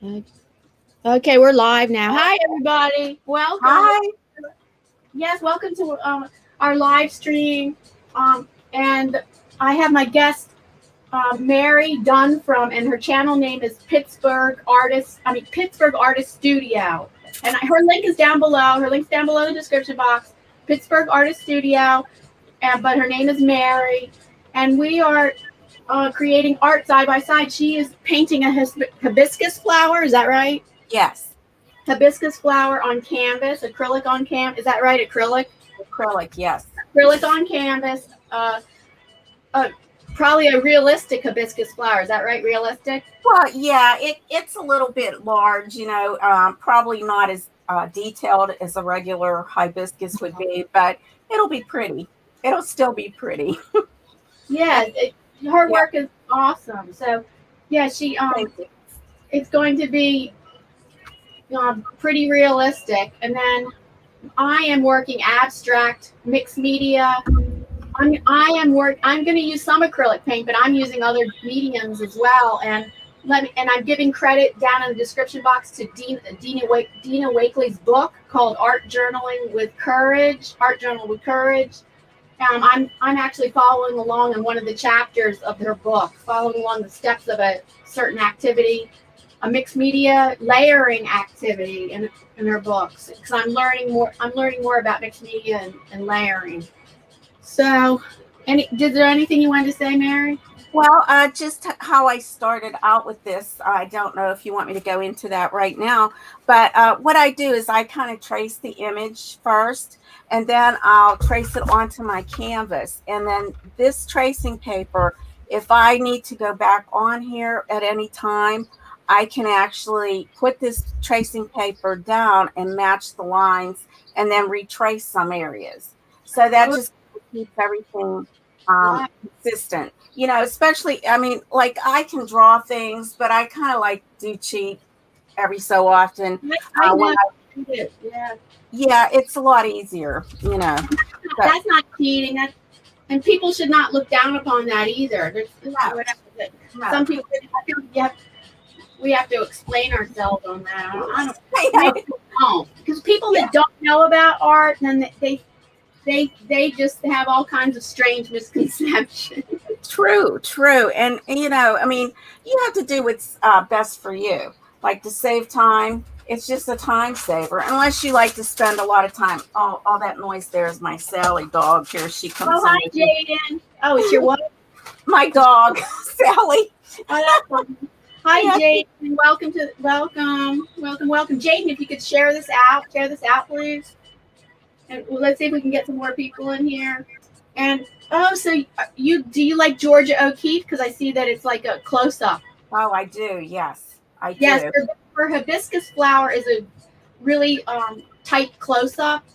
Okay, we're live now. Hi, everybody. Welcome. Hi. Yes, welcome to our live stream. And I have my guest, Mary Dunn and her channel name is Pittsburgh Artist Studio. And her link is down below. Her link's down below in the description box. Pittsburgh Artist Studio. But her name is Mary. And we are creating art side by side. She is painting a hibiscus flower. Is that right? Yes. Hibiscus flower on canvas, acrylic on canvas. Is that right? Acrylic? Acrylic, yes. Acrylic on canvas. Probably a realistic hibiscus flower. Is that right? Realistic? Well, yeah, it's a little bit large, probably not as detailed as a regular hibiscus would be, but it'll be pretty. It'll still be pretty. Yeah, her work is awesome. So, yeah, it's going to be pretty realistic. And then I am working abstract, mixed media. I'm going to use some acrylic paint, but I'm using other mediums as well. And I'm giving credit down in the description box to Dina Wakely's book called Art Journal with Courage. I'm actually following along in one of the chapters of her book, following along the steps of a certain activity, a mixed media layering activity in her books, because I'm learning more about mixed media and layering. So, is there anything you wanted to say, Mary? Well, just how I started out with this, I don't know if you want me to go into that right now, but what I do is I kind of trace the image first, and then I'll trace it onto my canvas. And then this tracing paper, if I need to go back on here at any time, I can actually put this tracing paper down and match the lines and then retrace some areas. So that just keeps everything consistent. Especially, like I can draw things, but I kind of like do cheat every so often. Yeah, it's a lot easier, That's not cheating. And people should not look down upon that either. Some people, I feel we have to explain ourselves on that. I don't, because people that don't know about art, then they just have all kinds of strange misconceptions. True. And, you have to do what's best for you. Like to save time, it's just a time saver. Unless you like to spend a lot of time. Oh, all that noise there is my Sally dog. Here she comes. Oh, hi, Jaden. Oh, it's your what? My dog, Sally. Oh, hi, Jaden. Welcome. Jaden, if you could share this out, please. And let's see if we can get some more people in here. And so do you like Georgia O'Keeffe? Because I see that it's like a close up. Oh, I do. Yes, I do. Yes, her hibiscus flower is a really tight close up,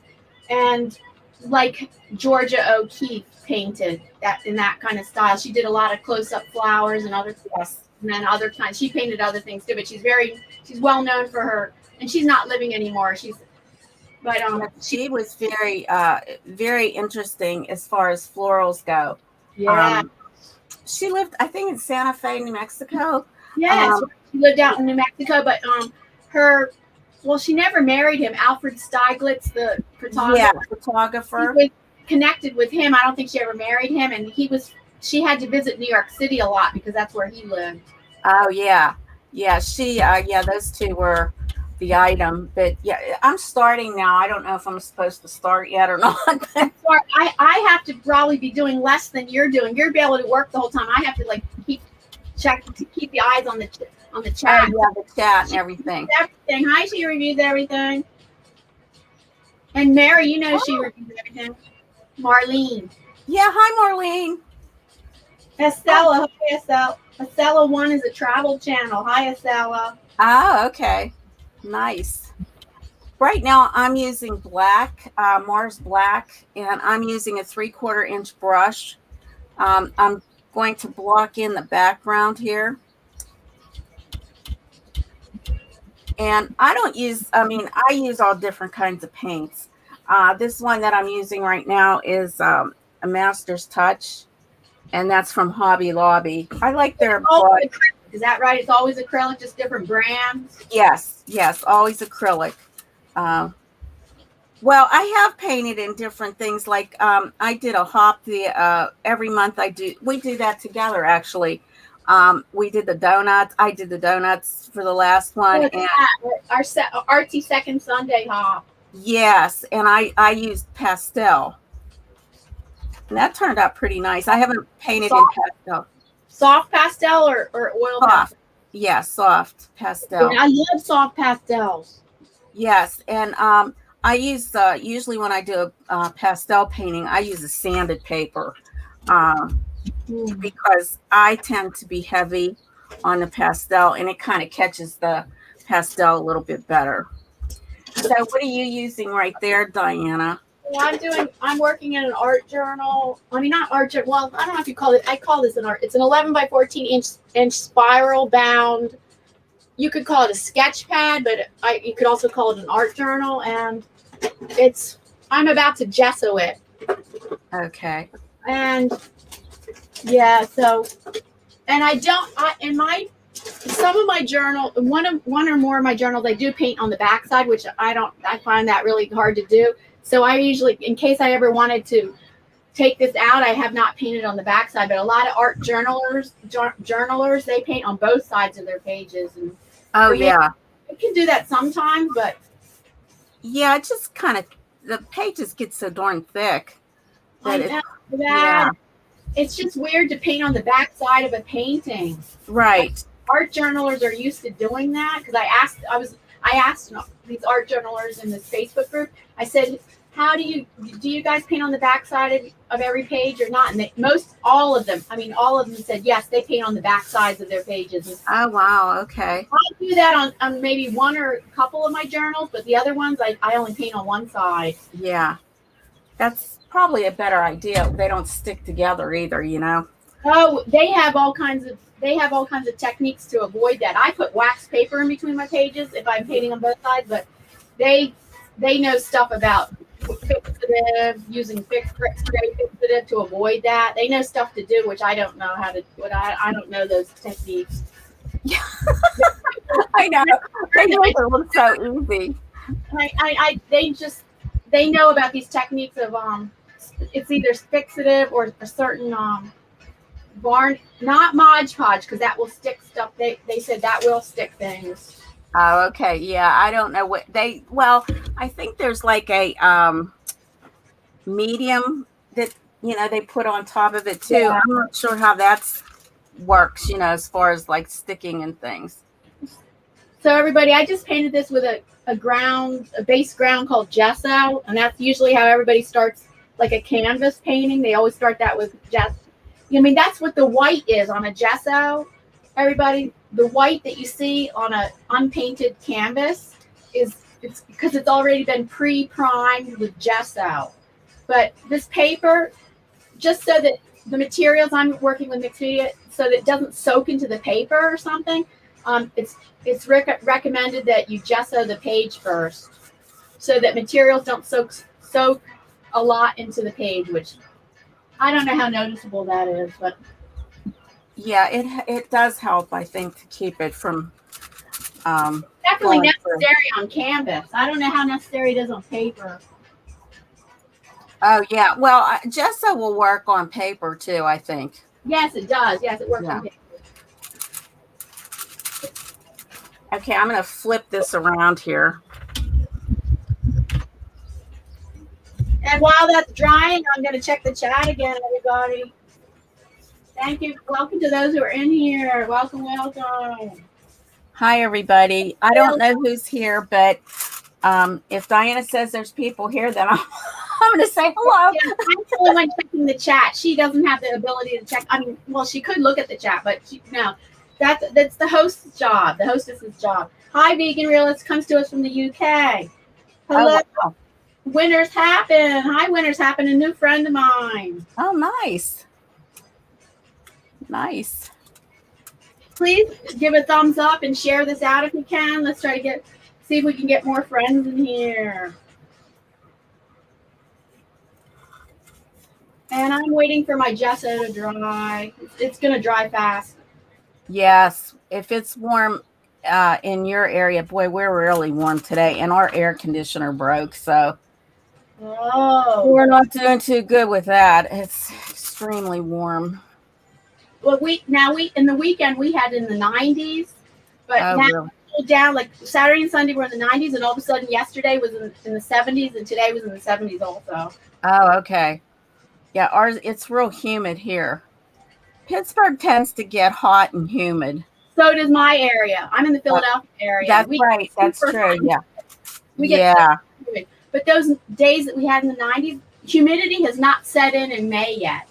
and like Georgia O'Keeffe painted that in that kind of style. She did a lot of close up flowers and other and then other times she painted other things too. But she's well known for her, and she's not living anymore. But she was very, very interesting as far as florals go. Yeah. She lived, I think, in Santa Fe, New Mexico. Yes, she lived out in New Mexico, but she never married him. Alfred Stieglitz, the photographer. Yeah, photographer. She was connected with him. I don't think she ever married him, and she had to visit New York City a lot because that's where he lived. Oh yeah. Those two were the item, but yeah, I'm starting now. I don't know if I'm supposed to start yet or not. I have to probably be doing less than you're doing. You're be able to work the whole time. I have to keep the eyes on the chat. Oh, yeah, the chat and everything. Hi, she reviews everything. And Mary, she reviews everything. Marlene. Yeah, hi Marlene. Estella, hi Estella. Estella 1 is a travel channel. Hi Estella. Oh, okay. Nice. Right now I'm using black, Mars Black, and I'm using a 3/4 inch brush. I'm going to block in the background here. And I use all different kinds of paints. This one that I'm using right now is a Master's Touch, and that's from Hobby Lobby. I like their Is that right? It's always acrylic, just different brands? Yes, yes, always acrylic. Well, I have painted in different things. Like I did a hop every month. We do that together actually. We did the donuts. I did the donuts for the last one, What's and that? Our artsy second Sunday hop. yes, and I used pastel, and that turned out pretty nice. I haven't painted in pastel. Soft pastel or oil Soft, pastel? yeah, soft pastel. Yeah, I love soft pastels. Yes, and I use usually when I do a pastel painting, I use a sanded paper because I tend to be heavy on the pastel, and it kind of catches the pastel a little bit better. So, what are you using right there, Diana? Well, I'm working in an art journal. I mean, not art journal. Well, I don't know if you call it. I call this an art. It's an 11 by 14 inch spiral bound. You could call it a sketch pad, but you could also call it an art journal. And I'm about to gesso it. Okay. And yeah, so, and some of my journal, one or more of my journals, I do paint on the backside, which I find that really hard to do. So I usually, in case I ever wanted to take this out, I have not painted on the backside, but a lot of art journalers, they paint on both sides of their pages. And oh yeah, I can do that sometimes, but yeah, it just kind of, the pages get so darn thick that it's just weird to paint on the backside of a painting. Right. Art journalers are used to doing that because I asked these art journalers in this Facebook group. I said, "How do you guys paint on the backside of every page or not?" And all of them said yes, they paint on the back sides of their pages. Oh wow, okay. I do that on maybe one or a couple of my journals, but the other ones I only paint on one side. Yeah, that's probably a better idea. They don't stick together either, you know. Oh, they have all kinds of techniques to avoid that. I put wax paper in between my pages if I'm painting on both sides, but they know stuff about fixative, using spray fixative to avoid that. They know stuff to do, which I don't know how to do. I don't know those techniques. I know. They make it look so easy. They know about these techniques of it's either fixative or a certain not Mod Podge, because that will stick stuff. They said that will stick things. Oh, okay. Yeah, I don't know what I think there's like a medium that they put on top of it too. Yeah. I'm not sure how that works, as far as like sticking and things. So everybody, I just painted this with a base ground called gesso, and that's usually how everybody starts like a canvas painting. They always start that with gesso. I mean, that's what the white is on a gesso. Everybody, the white that you see on an unpainted canvas it's because it's already been pre-primed with gesso. But this paper, just so that the materials I'm working with mixed media, so that it doesn't soak into the paper or something, it's recommended that you gesso the page first, so that materials don't soak a lot into the page, which I don't know how noticeable that is, but yeah, it does help, I think, to keep it from definitely necessary on canvas. I don't know how necessary it is on paper. Oh yeah, well, gesso will work on paper too, I think. Yes, it does. Yes, it works on paper. Okay, I'm going to flip this around here. And while that's drying, I'm going to check the chat again, everybody. Thank you. Welcome to those who are in here. Welcome, welcome. Hi, everybody. I don't know who's here, but if Diana says there's people here, then I'm going to say hello. Yeah, I'm the only one checking the chat. She doesn't have the ability to check. I mean, well, she could look at the chat, but no. That's the host's job, the hostess's job. Hi, Vegan Realist comes to us from the UK. Hello. Oh, wow. Winners Happen. Hi, Winners Happen, a new friend of mine. Oh, nice. Nice. Please give a thumbs up and share this out if you can. Let's try to see if we can get more friends in here. And I'm waiting for my gesso to dry. It's going to dry fast. Yes, if it's warm in your area, boy, we're really warm today, and our air conditioner broke, so Oh. we're not doing too good with that. It's extremely warm. Well, we in the weekend we had in the 90s, but Oh, now really? it's cooled down. Like Saturday and Sunday were in the 90s, and all of a sudden yesterday was in the 70s, and today was in the 70s also. Oh, okay. Yeah, ours, it's real humid here. Pittsburgh tends to get hot and humid. So does my area. I'm in the Philadelphia area, and That's we right. That's super true. hot. Yeah. We get so Yeah. humid. But those days that we had in the 90s, humidity has not set in May yet.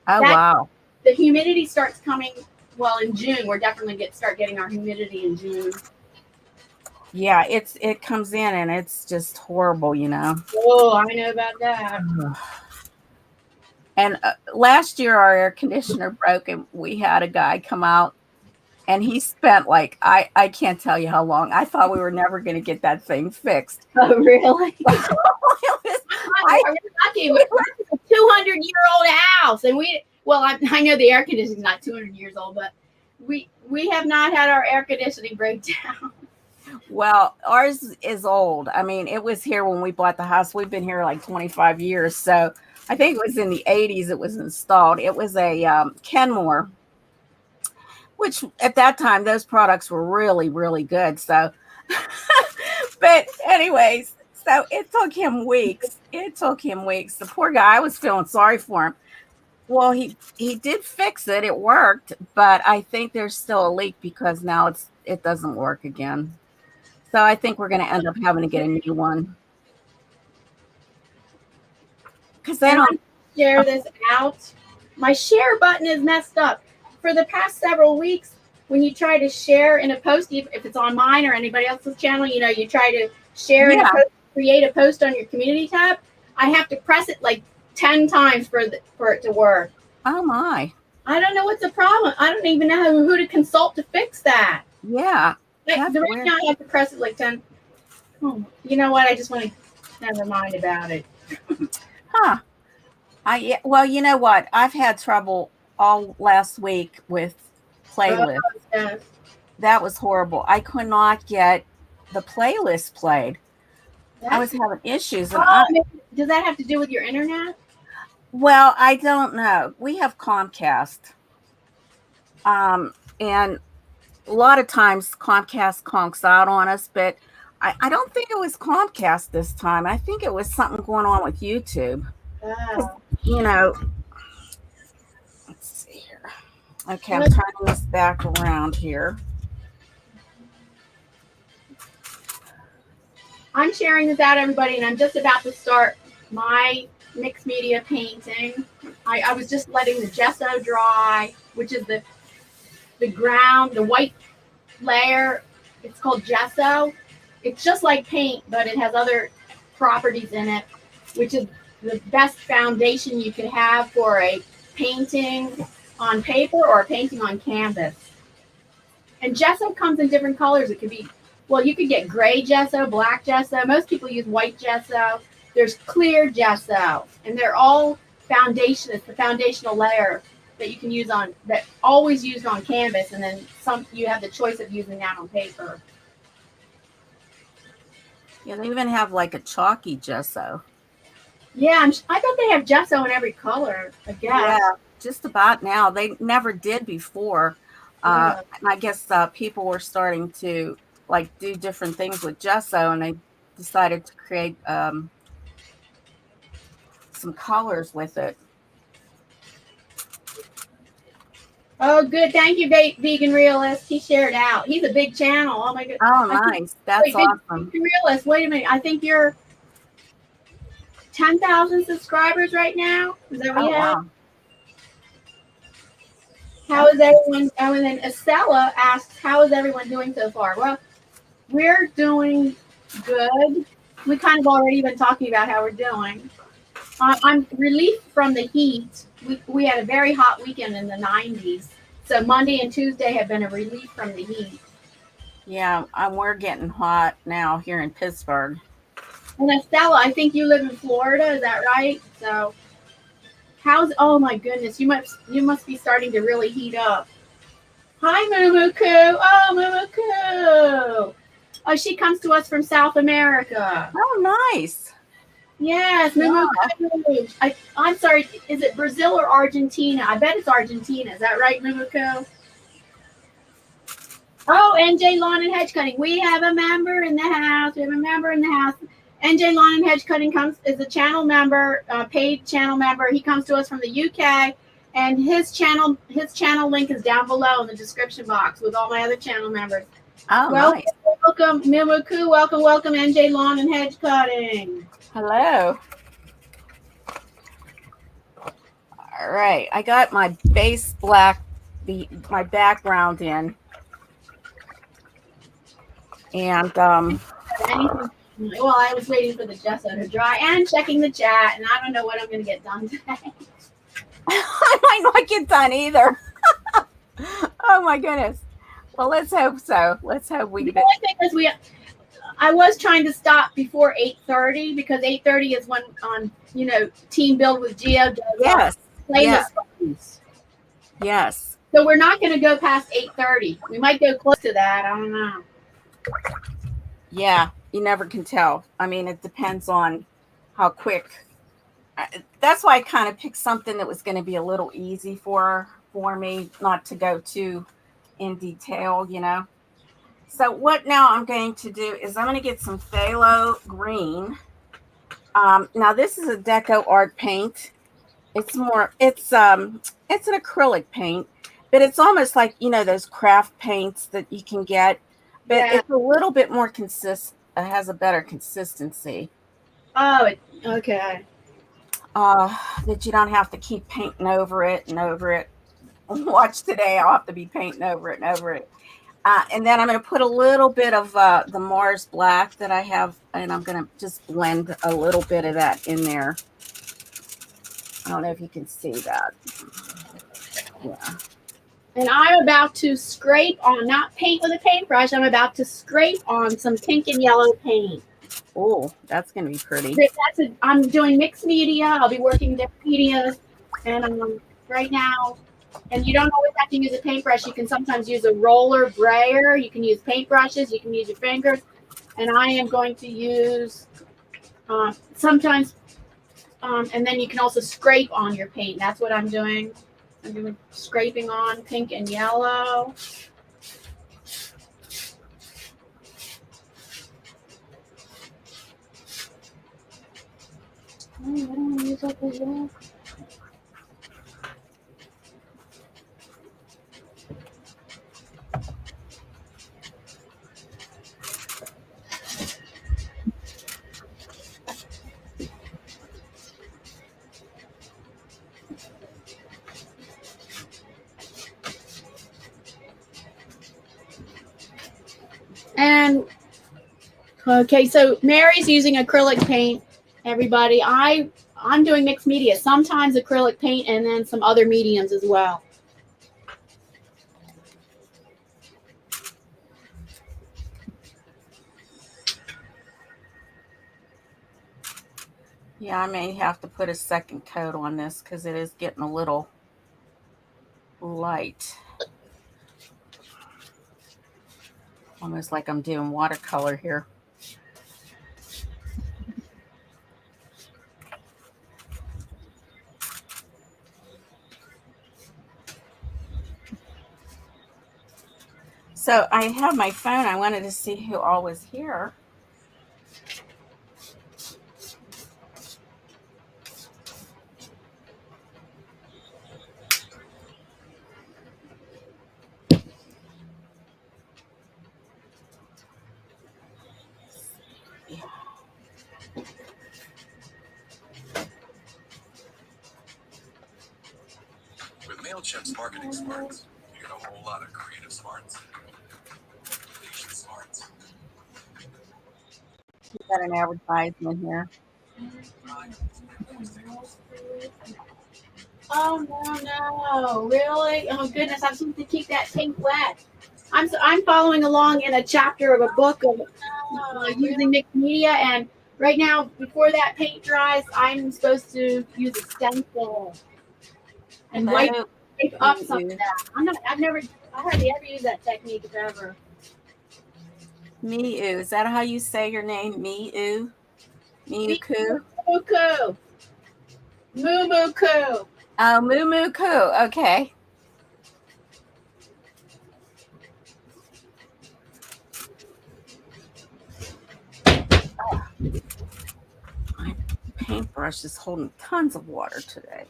Oh, That wow. the humidity starts coming. Well, in June, we're definitely start getting our humidity in June. Yeah, it comes in and it's just horrible, you know. Oh, I know about that. And last year our air conditioner broke and we had a guy come out and he spent like I can't tell you how long. I thought we were never going to get that thing fixed. Oh, really? I I'm lucky. We're a 200-year-old house, and I know the air conditioning is not 200 years old, but we have not had our air conditioning break down. Well, ours is old. I mean, it was here when we bought the house. We've been here like 25 years. So I think it was in the 80s it was installed. It was a Kenmore, which at that time, those products were really, really good. So, but anyways, so it took him weeks. It took him weeks. The poor guy, I was feeling sorry for him. Well, he did fix it. It worked, but I think there's still a leak because now it doesn't work again. So I think we're going to end up having to get a new one. Because they don't share this out. My share button is messed up. For the past several weeks, when you try to share in a post, if it's on mine or anybody else's channel, you try to share in a post, create a post on your community tab. I have to press it like 10 times for it to work. Oh my! I don't know what's the problem. I don't even know who to consult to fix that. Yeah. Like, the right now I have to press it like 10. Oh, you know what? I just want to never mind about it. Huh. Well, you know what? I've had trouble all last week with playlists. Yes. That was horrible. I could not get the playlist played. I was having issues. And does that have to do with your internet? Well, I don't know. We have Comcast. And a lot of times Comcast conks out on us, but I don't think it was Comcast this time. I think it was something going on with YouTube. Let's see here. Okay, I'm turning this back around here. I'm sharing this out, everybody, and I'm just about to start my mixed media painting. I was just letting the gesso dry, which is the ground, the white layer. It's called gesso. It's just like paint, but it has other properties in it, which is the best foundation you could have for a painting on paper or a painting on canvas. And gesso comes in different colors. It could be, well, you could get gray gesso, black gesso. Most people use white gesso. There's clear gesso, and they're all foundation. It's the foundational layer that you can use that always used on canvas, and then you have the choice of using that on paper. Yeah, they even have like a chalky gesso. Yeah, I thought they have gesso in every color, I guess. Yeah, just about now. They never did before. And I guess people were starting to like do different things with gesso, and they decided to create some colors with it. Oh, good. Thank you, Vegan Realist. He shared out. He's a big channel. Oh, my goodness. Oh, nice. That's awesome. Vegan Realist, wait a minute. I think you're 10,000 subscribers right now. Is that what you have? Wow. How is everyone? Oh, and then Estella asks, how is everyone doing so far? Well, we're doing good. We kind of already been talking about how we're doing. I'm relieved from the heat. We had a very hot weekend in the 90s. So Monday and Tuesday have been a relief from the heat. Yeah, we're getting hot now here in Pittsburgh. And Estella, I think you live in Florida. Is that right? So oh my goodness, you must be starting to really heat up. Hi, Mumuku. Oh, Mumuku. Oh, she comes to us from South America. Oh, nice. Yes, Wow. Mumuku. I'm sorry, is it Brazil or Argentina? I bet it's Argentina. Is that right, Mumuku? Oh, NJ Lawn and Hedge Cutting. We have a member in the house. We have a member in the house. NJ Lawn and Hedge Cutting is a channel member, paid channel member. He comes to us from the UK, and his channel link is down below in the description box with all my other channel members. Oh, welcome, nice. welcome, Mimoku. Welcome, NJ Lawn and Hedge Cutting. Hello. All right, I got my base black, my background in, and Anything. Well, I was waiting for the gesso to dry and checking the chat, and I don't know what I'm going to get done today. I might not get done either. Oh my goodness. Well, let's hope so. Let's hope we get. The only thing is I was trying to stop before 8:30 because 8:30 is when Team Build with Geo does. Yes. Yes. So we're not going to go past 8:30. We might go close to that. I don't know. Yeah, you never can tell. I mean, it depends on how quick. That's why I kind of picked something that was going to be a little easy for me, not to go too in detail, So what now I'm going to do is I'm going to get some phthalo green. Now this is a deco art paint. It's an acrylic paint, but it's almost like, those craft paints that you can get, but it's a little bit more consistent. It has a better consistency. Oh, okay. That you don't have to keep painting over it and over it. Watch today, I'll have to be painting over it and over it. And then I'm going to put a little bit of the Mars Black that I have, and I'm going to just blend a little bit of that in there. I don't know if you can see that. Yeah. And I'm about to scrape on, not paint with a paintbrush, I'm about to scrape on some pink and yellow paint. Oh, that's going to be pretty. I'm doing mixed media. I'll be working different medias. And right now, and you don't always have to use a paintbrush. You can sometimes use a roller brayer. You can use paintbrushes. You can use your fingers. And I am going to use sometimes, and then you can also scrape on your paint. That's what I'm doing. I'm doing scraping on pink and yellow. Oh, I don't want to use up the yellow. And okay, so Mary's using acrylic paint. Everybody, I'm doing mixed media. Sometimes acrylic paint and then some other mediums as well. Yeah, I may have to put a second coat on this because it is getting a little light. Almost like I'm doing watercolor here. So I have my phone. I wanted to see who all was here. With MailChimp's marketing smarts, you get a whole lot of creative smarts. Patient smarts. You got an advertisement here. Oh no, really? Oh goodness, I'm supposed to keep that paint wet. I'm following along in a chapter of a book of using mixed media, and right now, before that paint dries, I'm supposed to use a stencil and wipe up some of that. I've never I hardly ever use that technique if ever. Miu. Is that how you say your name? Miu? Miu-ku? Moo-moo-ku. Moo-moo-ku. Oh, Moo-moo-ku. Okay. My paintbrush is holding tons of water today.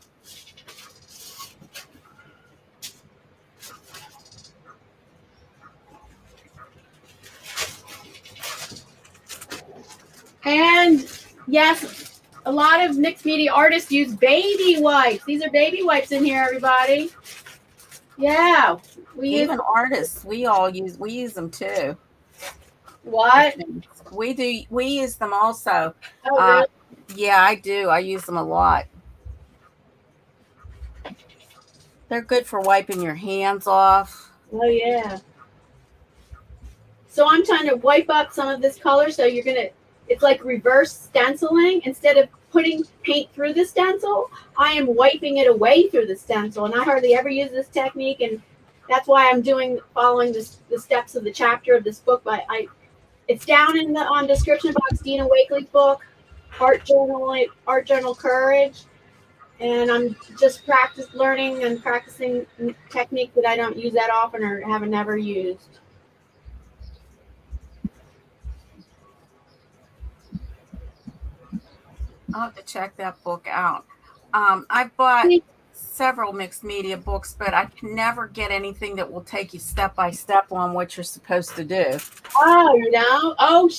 And yes, a lot of mixed media artists use baby wipes. These are baby wipes in here, everybody. Yeah. Even artists, we use them too. What? We use them also. Oh, really? Yeah, I do. I use them a lot. They're good for wiping your hands off. Oh, yeah. So I'm trying to wipe up some of this color. So it's like reverse stenciling. Instead of putting paint through the stencil, I am wiping it away through the stencil. And I hardly ever use this technique. And that's why I'm following the steps of the chapter of this book. But it's down in the description box, Dina Wakely's book, Art Journal Courage. And I'm just learning and practicing technique that I don't use that often or haven't never used. I'll have to check that book out. I've bought several mixed media books, but I can never get anything that will take you step by step on what you're supposed to do. Oh, no. Oh,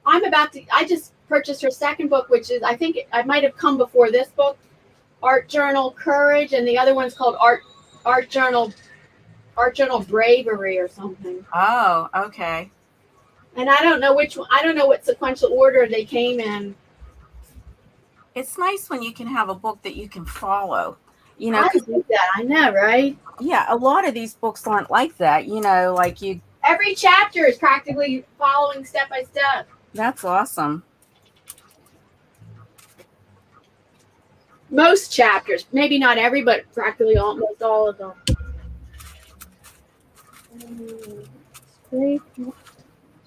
I just purchased her second book, which is, I think I might have come before this book, Art Journal Courage, and the other one's called Art Journal Bravery or something. Oh, okay. And I don't know what sequential order they came in. It's nice when you can have a book that you can follow. You know, I like that. I know, right? Yeah, a lot of these books aren't like that. You know, like every chapter is practically following step by step. That's awesome. Most chapters, maybe not every, but practically almost all of them.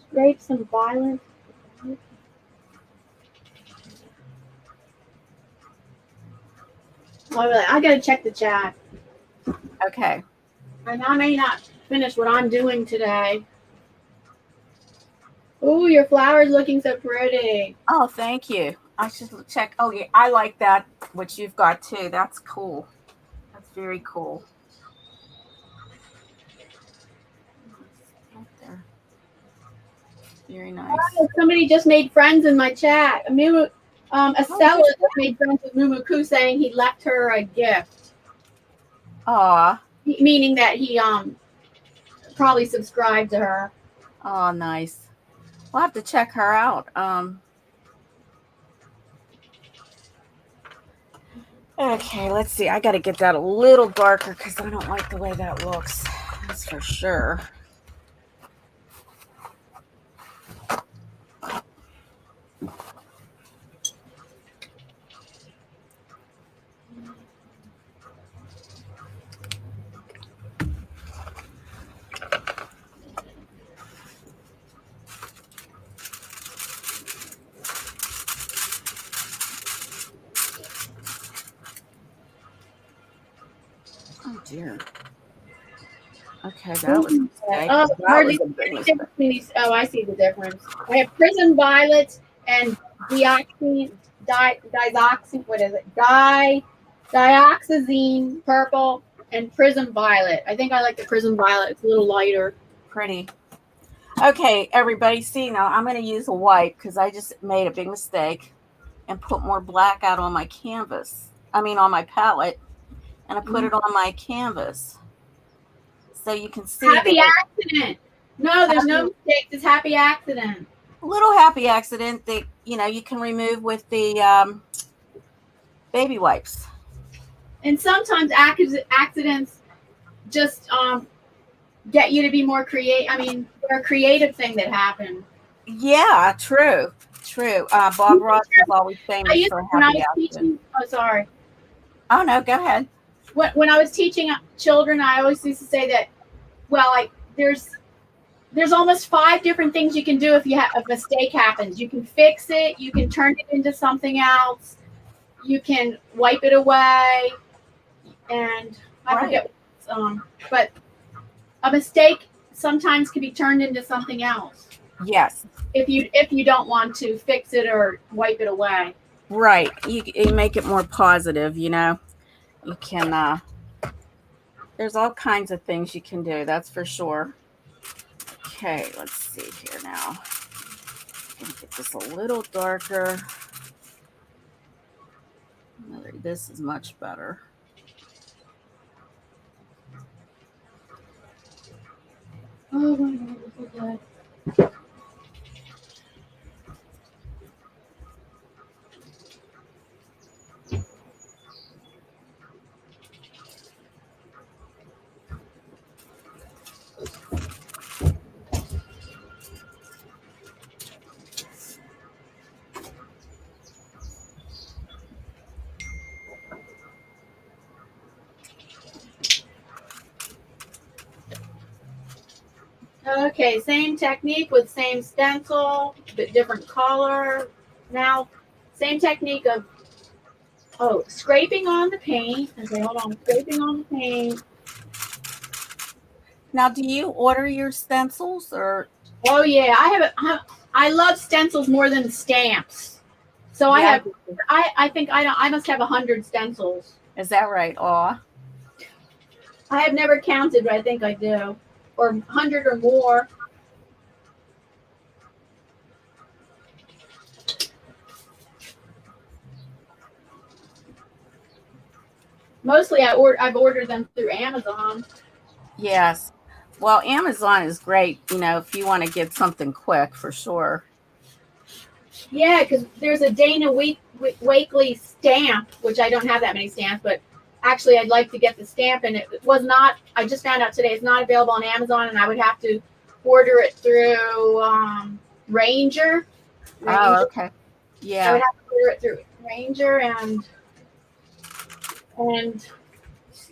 Scrape some violence. I gotta check the chat. Okay. And I may not finish what I'm doing today. Oh, your flower's looking so pretty. Oh, thank you. I should check. Oh, yeah, I like that, which you've got too. That's cool. That's very cool. Right there. Very nice. Oh, somebody just made friends in my chat. Estella made friends with Moo-moo-ku saying he left her a gift. Aw. Meaning that he probably subscribed to her. Oh, nice. We'll have to check her out. Okay, let's see. I got to get that a little darker because I don't like the way that looks. That's for sure. Oh dear. Okay, that was a mistake. I see the difference. I have Prism Violets and dioxazine purple and Prism Violet. I think I like the Prism Violet. It's a little lighter. Pretty. Okay, everybody, see now I'm going to use a wipe because I just made a big mistake and put more black out on my canvas. On my palette. And I put it on my canvas. So you can see. Happy accident. No, there's no mistakes. It's happy accident. A little happy accident that, you can remove with the baby wipes. And sometimes accidents just get you to be more creative. They're a creative thing that happened. Yeah, true. Bob Ross is always famous for happy accidents. Oh, sorry. Oh, no, go ahead. When I was teaching children, I always used to say that well, like there's almost 5 different things you can do if a mistake happens. You can fix it, you can turn it into something else, you can wipe it away, and I forget. But a mistake sometimes can be turned into something else. Yes. If you don't want to fix it or wipe it away. Right. You make it more positive, you know. You can there's all kinds of things you can do, that's for sure. Okay, let's see here now. I'm gonna get this a little darker. This is much better. Oh my God, this is good. Okay, same technique with same stencil, but different color. Now, same technique of scraping on the paint. Okay, hold on, scraping on the paint. Now, do you order your stencils or? Oh yeah, I love stencils more than stamps. So Yeah. I think I must have 100 stencils. Is that right? Aw. I have never counted, but I think I do, or 100 or more. Mostly I've ordered them through Amazon. Yes. Well, Amazon is great, you know, if you want to get something quick, for sure. Yeah, because there's a Dana Wakely stamp, which I don't have that many stamps, but actually I'd like to get the stamp, and it was not. I just found out today it's not available on Amazon, and I would have to order it through Ranger. Oh, okay. Yeah. I would have to order it through Ranger, and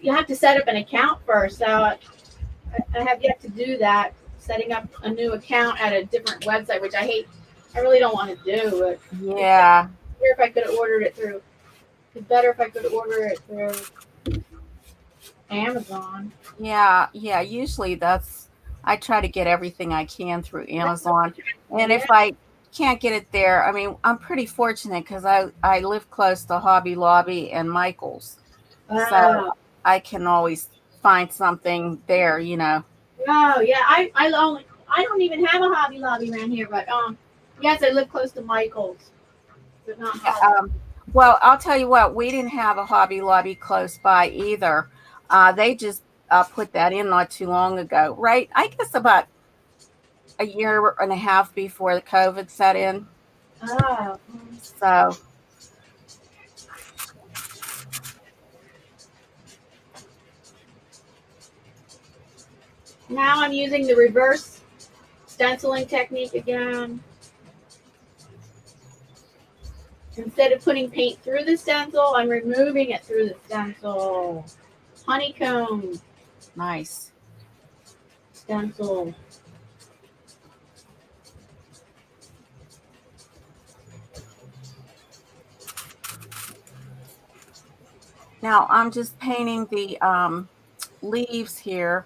you have to set up an account first. So I have yet to do that, setting up a new account at a different website, which I hate. I really don't want to do. But yeah. It's better if I could have ordered it through. It's better if I could order it through Amazon. Yeah. Yeah. Usually I try to get everything I can through Amazon. And if I can't get it there, I mean, I'm pretty fortunate because I live close to Hobby Lobby and Michael's. So I can always find something there, you know. Oh yeah, I don't even have a Hobby Lobby around here, but yes, I live close to Michael's, but not well, I'll tell you what, we didn't have a Hobby Lobby close by either. They just put that in not too long ago, right? I guess about a year and a half before the COVID set in. Oh. So. Now I'm using the reverse stenciling technique again. Instead of putting paint through the stencil, I'm removing it through the stencil. Honeycomb. Nice. Stencil. Now I'm just painting the leaves here.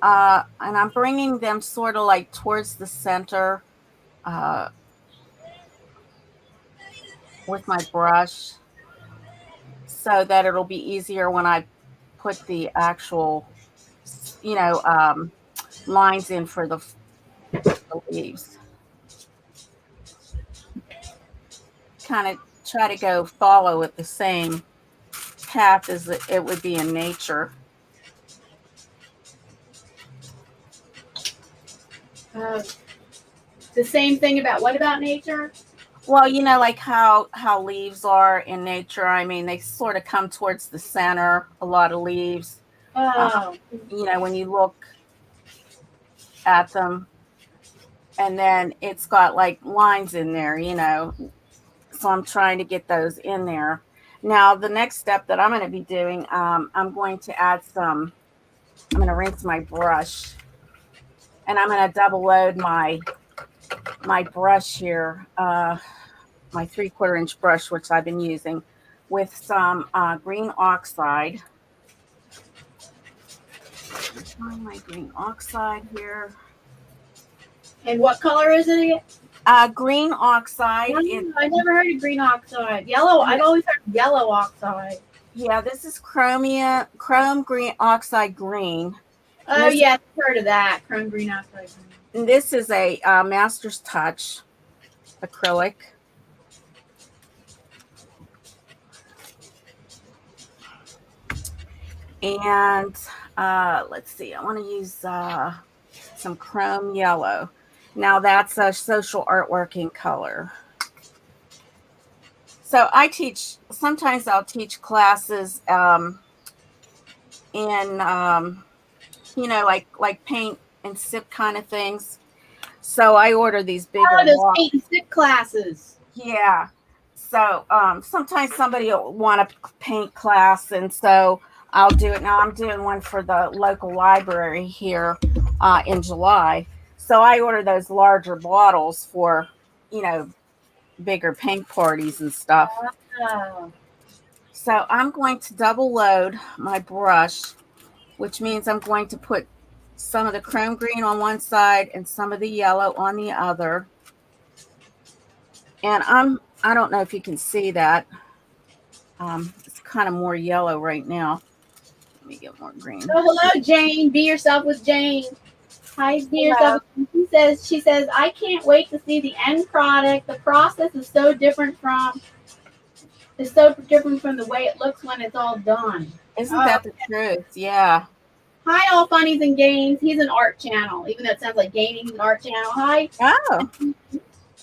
And I'm bringing them sort of like towards the center with my brush so that it'll be easier when I put the actual, you know, lines in for the leaves. Kind of try to go follow it the same path as it would be in nature. The same thing about what about nature? Well, you know, like how leaves are in nature. I mean, they sort of come towards the center, a lot of leaves. You know, when you look at them, and then it's got like lines in there, you know. So I'm trying to get those in there. Now, the next step that I'm going to be doing, I'm going to add I'm going to rinse my brush And I'm going to double load my brush here, my 3/4 inch brush, which I've been using, with some green oxide. Find my green oxide here. And what color is it again? Green oxide. I never heard of green oxide. Yellow. I've always heard of yellow oxide. Yeah, this is chrome green oxide green. Oh, yeah, I've heard of that. Chrome green oxide green. And this is a Master's Touch acrylic. And let's see, I want to use some chrome yellow. Now that's a social artworking color. So I teach, sometimes I'll teach classes in, you know, like paint and sip kind of things. So I order these bigger. Oh, those paint and sip classes. Yeah. So sometimes somebody will want a paint class, and so I'll do it. Now I'm doing one for the local library here in July. So I order those larger bottles for, you know, bigger paint parties and stuff. Oh. So I'm going to double load my brush, which means I'm going to put some of the chrome green on one side and some of the yellow on the other. And I don't know if you can see that. It's kind of more yellow right now. Let me get more green. Oh, hello, Jane. Be yourself with Jane. Hi, be yourself. She says, I can't wait to see the end product. The process is so different from the way it looks when it's all done. Isn't that the truth? Yeah. Hi, all funnies and games. He's an art channel, even though it sounds like gaming. He's an art channel. Hi. Oh.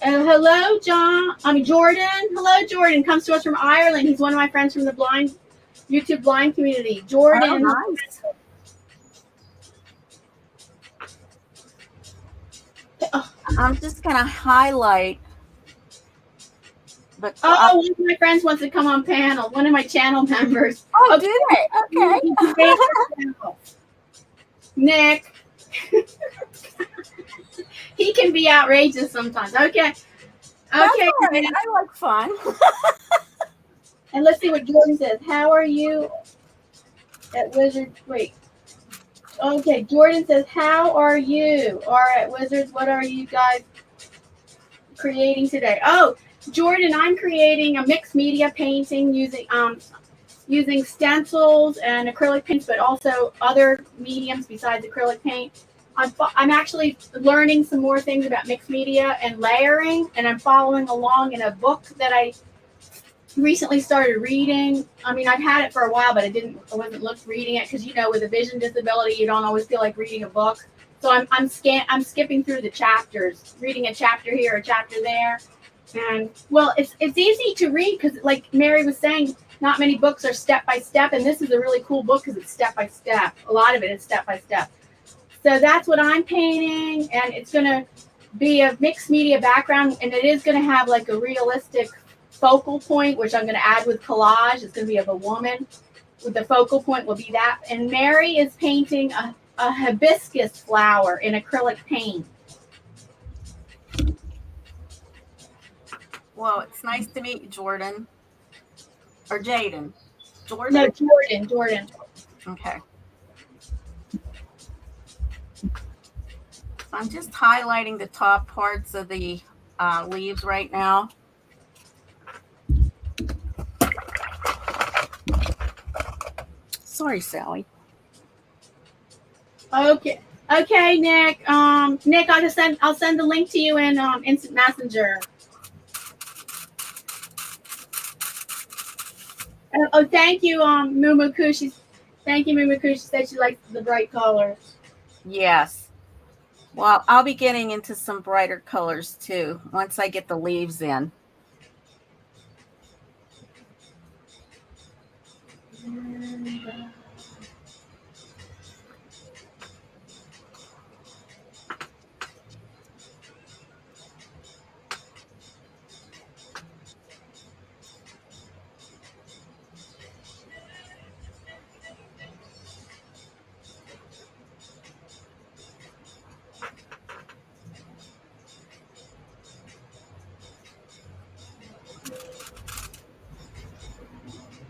Hello, Jordan. Hello, Jordan. Comes to us from Ireland. He's one of my friends from the YouTube blind community. Jordan. Oh, nice. I'm just going to highlight. One of my friends wants to come on panel. One of my channel members. Oh, do they? Okay. Nick. He can be outrageous sometimes. Okay. Okay. Right. I like fun. And let's see what Jordan says. How are you at Wizard? Wait. Okay. Jordan says, how are you? All right, Wizards, what are you guys creating today? Oh, Jordan, I'm creating a mixed media painting using stencils and acrylic paints, but also other mediums besides acrylic paint. I'm actually learning some more things about mixed media and layering, and I'm following along in a book that I recently started reading. I mean, I've had it for a while, but I wasn't reading it because, you know, with a vision disability, you don't always feel like reading a book. So I'm skipping through the chapters, reading a chapter here, a chapter there. And well, it's easy to read because, like Mary was saying, not many books are step by step, and this is a really cool book because it's step by step. A lot of it is step by step. So that's what I'm painting, and it's going to be a mixed media background, and it is going to have like a realistic focal point, which I'm going to add with collage. It's going to be of a woman. With the focal point will be that. And Mary is painting a hibiscus flower in acrylic paint. Well, it's nice to meet you, Jordan. Or Jaden. Jordan? No, Jordan. Okay. So I'm just highlighting the top parts of the leaves right now. Sorry, Sally. Okay, Nick. Nick, I'll send the link to you in Instant Messenger. Oh, thank you, Mumuku. Thank you, Mumuku. She said she likes the bright colors. Yes. Well, I'll be getting into some brighter colors too once I get the leaves in.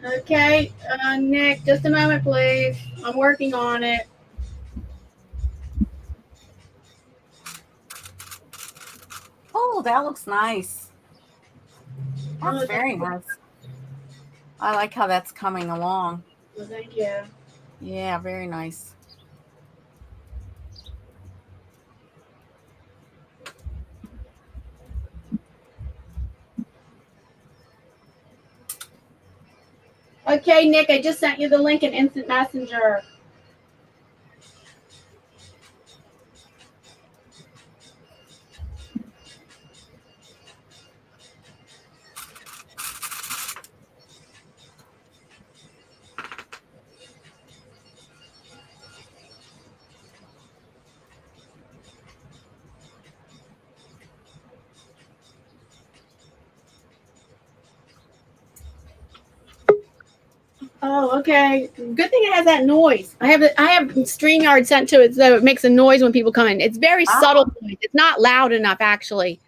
Okay, Nick, just a moment, please. I'm working on it. Oh, that looks nice. That's Oh, very nice. I like how that's coming along. well, thank you. Yeah, very nice. Okay, Nick, I just sent you the link in Instant Messenger. Oh, okay. Good thing it has that noise. I have StreamYard sent to it so it makes a noise when people come in. It's very subtle noise. It's not loud enough actually.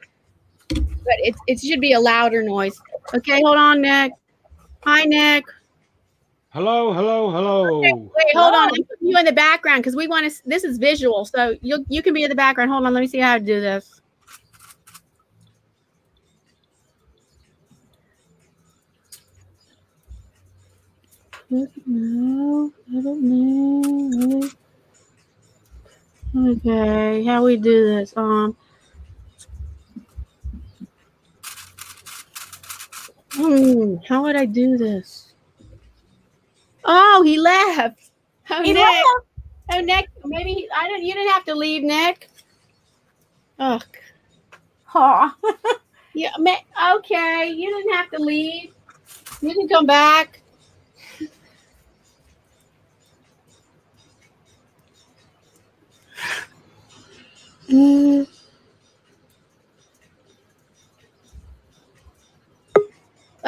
But it should be a louder noise. Okay, hold on, Nick. Hi, Nick. Hello. Okay, wait, hold on. I'm putting you in the background because we want to. This is visual, so you can be in the background. Hold on, let me see how to do this. No, I don't know. Okay, how we do this? How would I do this? Oh, he left. Oh, He Nick. left. Oh, Nick. Maybe I don't. You didn't have to leave, Nick. Oh. Aw. Yeah. Okay. You didn't have to leave. You can come back.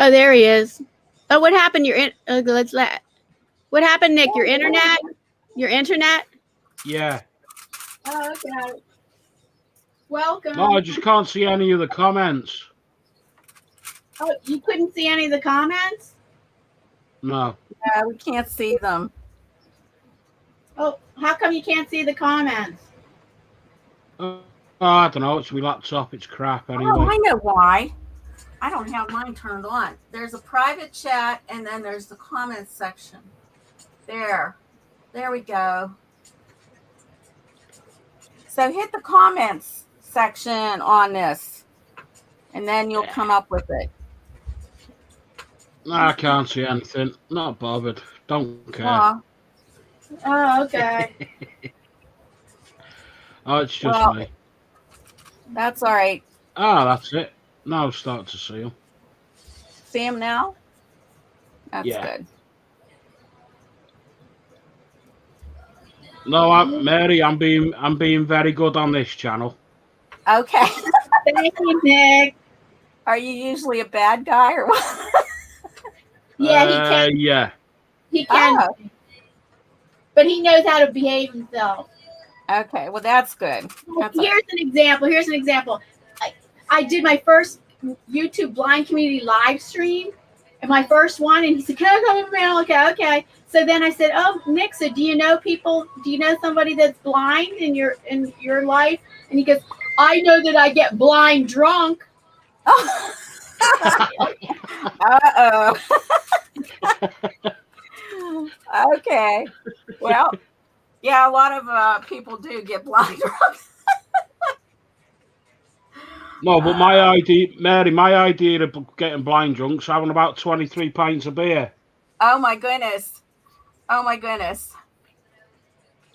Oh, there he is. Oh, what happened? What happened, Nick? Your internet? Your internet? Yeah. Oh, okay. Welcome. No, I just can't see any of the comments. Oh, you couldn't see any of the comments? No. Yeah, we can't see them. Oh, how come you can't see the comments? I don't know. It's my laptop. It's crap anyway. Oh, I know why. I don't have mine turned on. There's a private chat, and then there's the comments section. There we go. So hit the comments section on this, and then you'll come up with it. I can't see anything. Not bothered. Don't care. Aw. Oh, okay. Oh, it's just me. That's all right. Ah, that's it. Now I'll start to see them. See him now? That's Yeah. good. No, Mary, I'm being very good on this channel. Okay. Thank you, Nick. Are you usually a bad guy or what? Yeah, he can. Yeah. He can. Oh. But he knows how to behave himself. Okay, well that's good. Here's an example. I did my first YouTube blind community live stream, and my first one, and he said, "Can I come in, man?" Okay. So then I said, "Oh, Nick, so do you know somebody that's blind in your life?" And he goes, "I know that I get blind drunk." Uh-oh. Okay. Well, yeah, a lot of people do get blind drunk. No, but my idea of getting blind drunk is having about 23 pints of beer. Oh my goodness.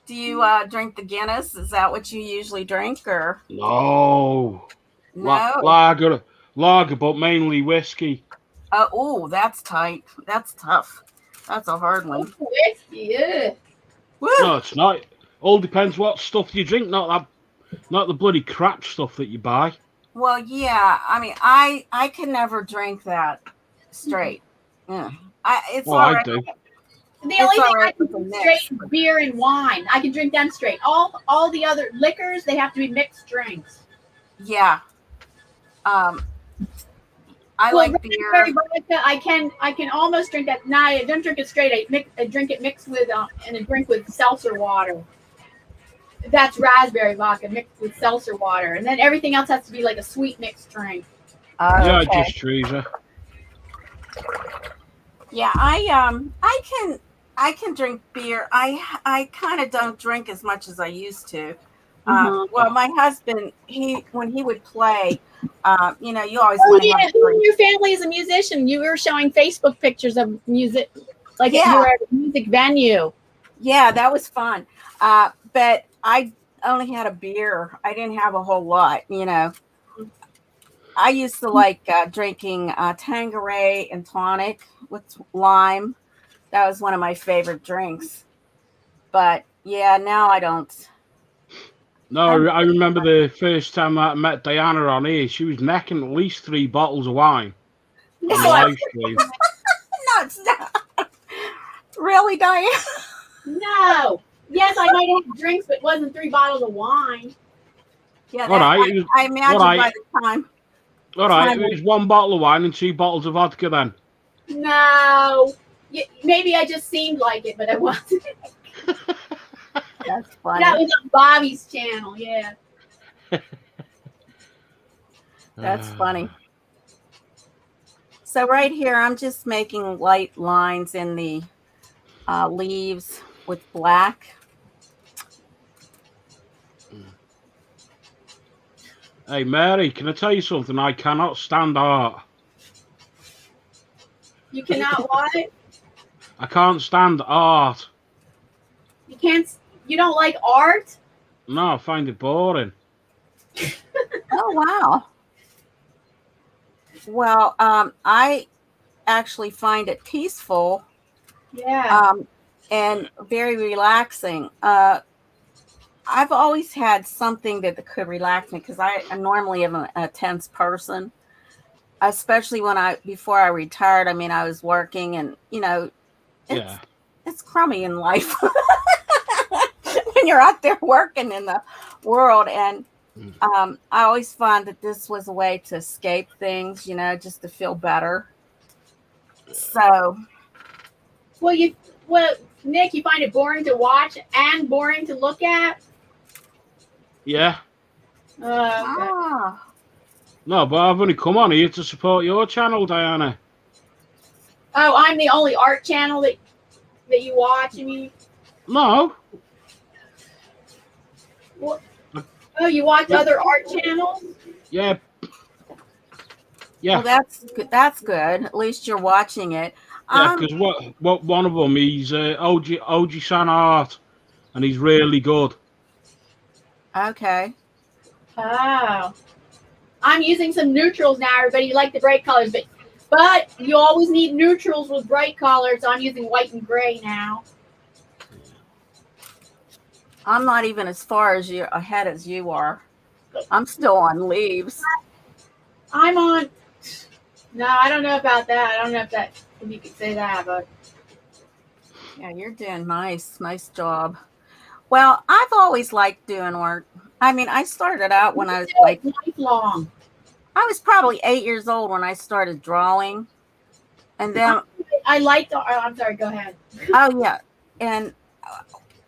Do you drink the Guinness? Is that what you usually drink, or? No. Lager, but mainly whiskey. Oh, that's tight. That's tough. That's a hard one. Whiskey, yeah. No, it's not. All depends what stuff you drink, not the bloody crap stuff that you buy. Well, yeah. I mean, I can never drink that straight. Yeah. It's all right. I do. The only thing I can drink straight is beer and wine. I can drink them straight. All the other liquors, they have to be mixed drinks. Yeah. I Well, like beer. raspberry vodka, I can almost drink that. Nah, I don't drink it straight. I drink it mixed with in a drink with seltzer water. That's raspberry vodka mixed with seltzer water, and then everything else has to be like a sweet mixed drink. Yeah, Okay. just Teresa. Yeah, I can drink beer. I kind of don't drink as much as I used to. Well, my husband, when he would play, you know, you always Oh want to have yeah, a who in drink. your family is a musician? You were showing Facebook pictures of music, like you Yeah, were at a music venue. yeah, that was fun. But I only had a beer. I didn't have a whole lot, you know. I used to like drinking Tanqueray and tonic with lime. That was one of my favorite drinks. But yeah, now I don't. No, I remember the first time I met Diana on here. She was necking at least 3 bottles of wine on the No, live stream. No, it's not. Really, Diane? no. Yes, I might have drinks, but it wasn't 3 bottles of wine. Yeah, All right, I imagine all right. by the time. All right, it was 1 bottle of wine and 2 bottles of vodka then. No. Maybe I just seemed like it, but I wasn't. That's funny. That was on Bobby's channel. Yeah. That's funny. So right here, I'm just making light lines in the leaves with black. Hey, Mary, can I tell you something? I cannot stand art. You cannot what? I can't stand art. You can't. You don't like art? No, I find it boring. Oh, wow. Well, I actually find it peaceful. Yeah. And very relaxing. I've always had something that could relax me because I normally am a tense person, especially before I retired. I mean, I was working and, you know, it's crummy in life when you're out there working in the world. And I always found that this was a way to escape things, you know, just to feel better. So. Well, Nick, you find it boring to watch and boring to look at? Yeah. Okay. Ah. No, but I've only come on here to support your channel, Diana. Oh, I'm the only art channel that you watch, you mean? No. What? Oh, you watch other art channels? Yeah. Yeah. Well, that's good. At least you're watching it. Yeah, because what one of them, he's OG San Art, and he's really good. Okay. Oh. I'm using some neutrals now, everybody. You like the bright colors, but you always need neutrals with bright colors, so I'm using white and gray now. I'm not even as far as ahead as you are. I'm still on leaves. I'm on. No, I don't know about that. I don't know if you could say that, but yeah, you're doing nice job. Well, I've always liked doing work. I mean, I started out when I was like lifelong. I was probably 8 years old when I started drawing, and then I liked. I'm sorry. Go ahead. Oh yeah, and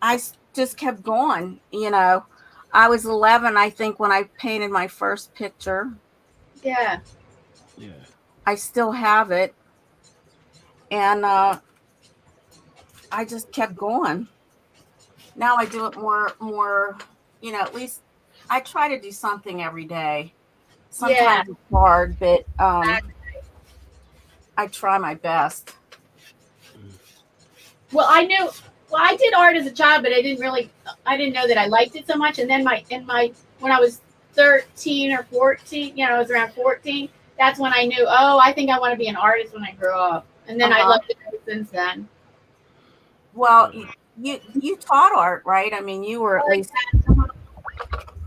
I just kept going. You know, I was 11, I think, when I painted my first picture. Yeah. Yeah. I still have it, and I just kept going. Now I do it more. You know, at least I try to do something every day. Sometimes it's hard, but I try my best. Well, I did art as a child, but I didn't know that I liked it so much. And then when I was 13 or 14, you know, I was around 14. That's when I knew, I think I want to be an artist when I grow up. And then I loved it ever since then. Well, you taught art, right? I mean, you were at least,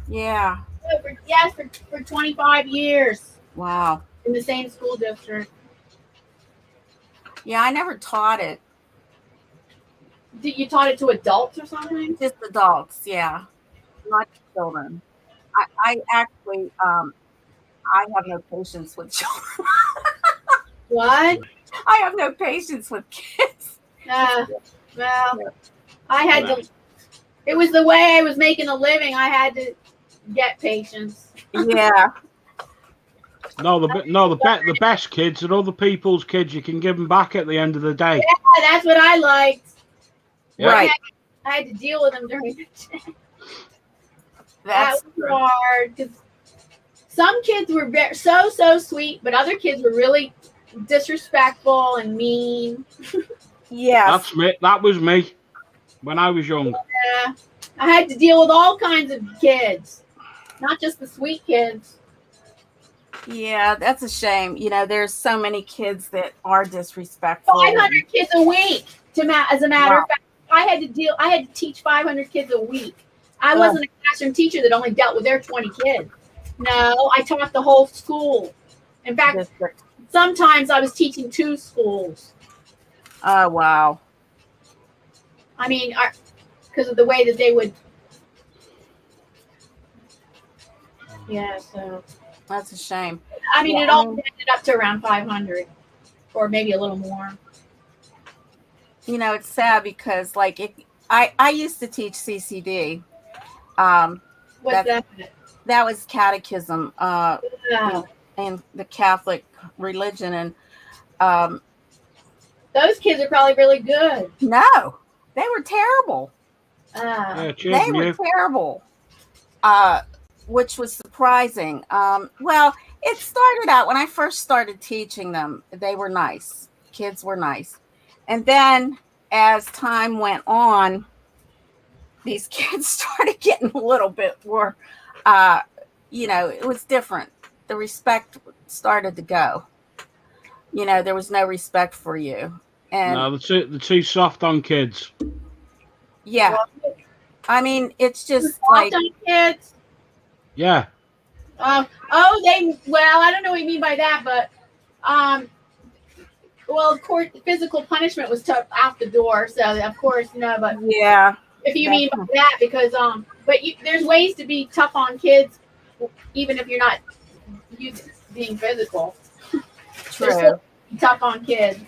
yeah. For 25 years. Wow. In the same school district. Yeah, I never taught it. You taught it to adults or something? Just adults, yeah. Not children. I actually, I have no patience with children. What? I have no patience with kids. Well, I had to. It was the way I was making a living. I had to get patience. Yeah. The best kids are other people's kids. You can give them back at the end of the day. Yeah, that's what I liked. Yeah. Right. I had to deal with them during the day. That That's was hard because some kids were so sweet, but other kids were really disrespectful and mean. yes. That's me. That was me when I was young. Yeah, I had to deal with all kinds of kids, not just the sweet kids. Yeah, that's a shame. You know, there's so many kids that are disrespectful. 500 kids a week. As a matter of fact, I had to teach 500 kids a week. I wasn't a classroom teacher that only dealt with their 20 kids. No, I taught the whole school. In fact, sometimes I was teaching 2 schools. Oh, wow. I mean, because of the way that they would. Yeah, so. That's a shame. I mean, it all ended up to around 500 or maybe a little more. You know, it's sad because, like, I used to teach CCD. What's that? That was catechism Yeah. and the Catholic religion. And those kids are probably really good. no, they were terrible. Yeah, They were terrible, which was surprising. Well, it started out when I first started teaching them. They were nice. Kids were nice. And then as time went on, these kids started getting a little bit more, you know, it was different. The respect started to go. You know, there was no respect for you. And no, they're too soft on kids. Yeah. I mean, it's just like kids. Yeah. Well, I don't know what you mean by that, but well, of course, physical punishment was took out the door, so of course, no, but yeah. If you mean by that, because there's ways to be tough on kids, even if you're not being physical. True. Tough on kids.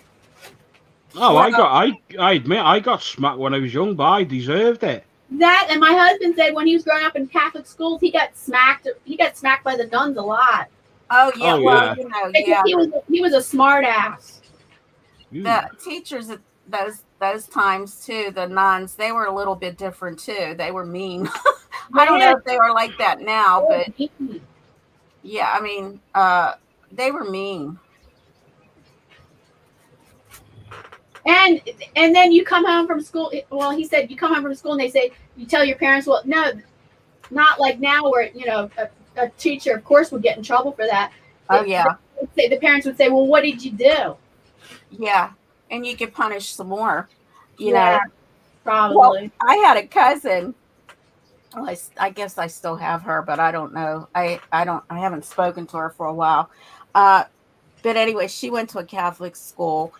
Oh, I admit I got smacked when I was young, but I deserved it. That, and my husband said when he was growing up in Catholic schools, he got smacked. He got smacked by the nuns a lot. Oh yeah, yeah. You know, because he was a smart ass. The teachers at those times too, the nuns, they were a little bit different too. They were mean. I don't know if they are like that now, but yeah, I mean, they were mean. And then you come home from school. Well, he said you come home from school and they say you tell your parents. Well, no, not like now where a teacher, of course, would get in trouble for that. Oh yeah. The parents would say, "Well, what did you do?" Yeah, and you get punished some more. You know, probably. Well, I had a cousin. Well, I guess I still have her, but I don't know. I haven't spoken to her for a while. But anyway, she went to a Catholic school.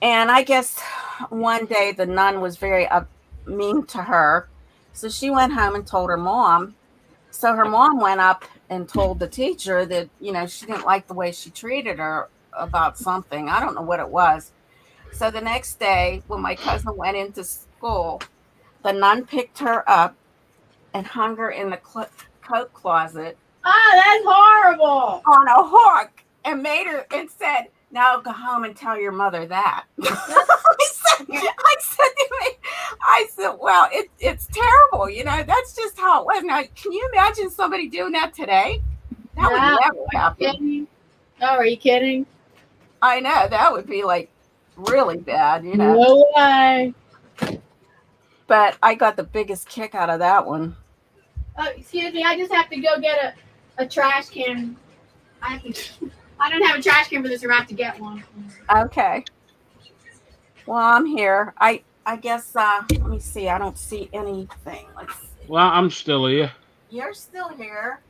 And I guess one day the nun was very mean to her. So she went home and told her mom. So her mom went up and told the teacher that, she didn't like the way she treated her about something. I don't know what it was. So the next day when my cousin went into school, the nun picked her up and hung her in the coat closet. Oh, that's horrible. On a hook and made her and said, "Now go home and tell your mother that." I said, well, it's terrible. That's just how it was. Now, can you imagine somebody doing that today? That would never happen. Oh, are you kidding? I know. That would be like really bad, No way. But I got the biggest kick out of that one. Oh, excuse me. I just have to go get a trash can. I don't have a trash can for this. I have to get one. Okay. Well, I'm here. I guess, let me see. I don't see anything. Let's see. Well, I'm still here. You're still here.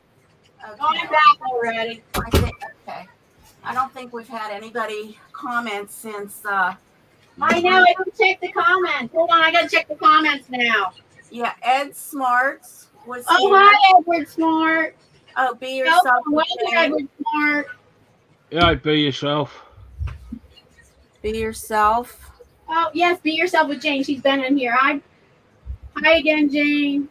Okay. Oh, I'm back already. Okay. I don't think we've had anybody comment since. I know. I don't check the comments. Hold on. I got to check the comments now. Yeah. Ed Smart was here. Hi, Edward Smart. Oh, be yourself. Welcome, Edward Smart. Yeah, be yourself. Be yourself. Oh, yes, Be Yourself with Jane. She's been in here. Hi again, Jane.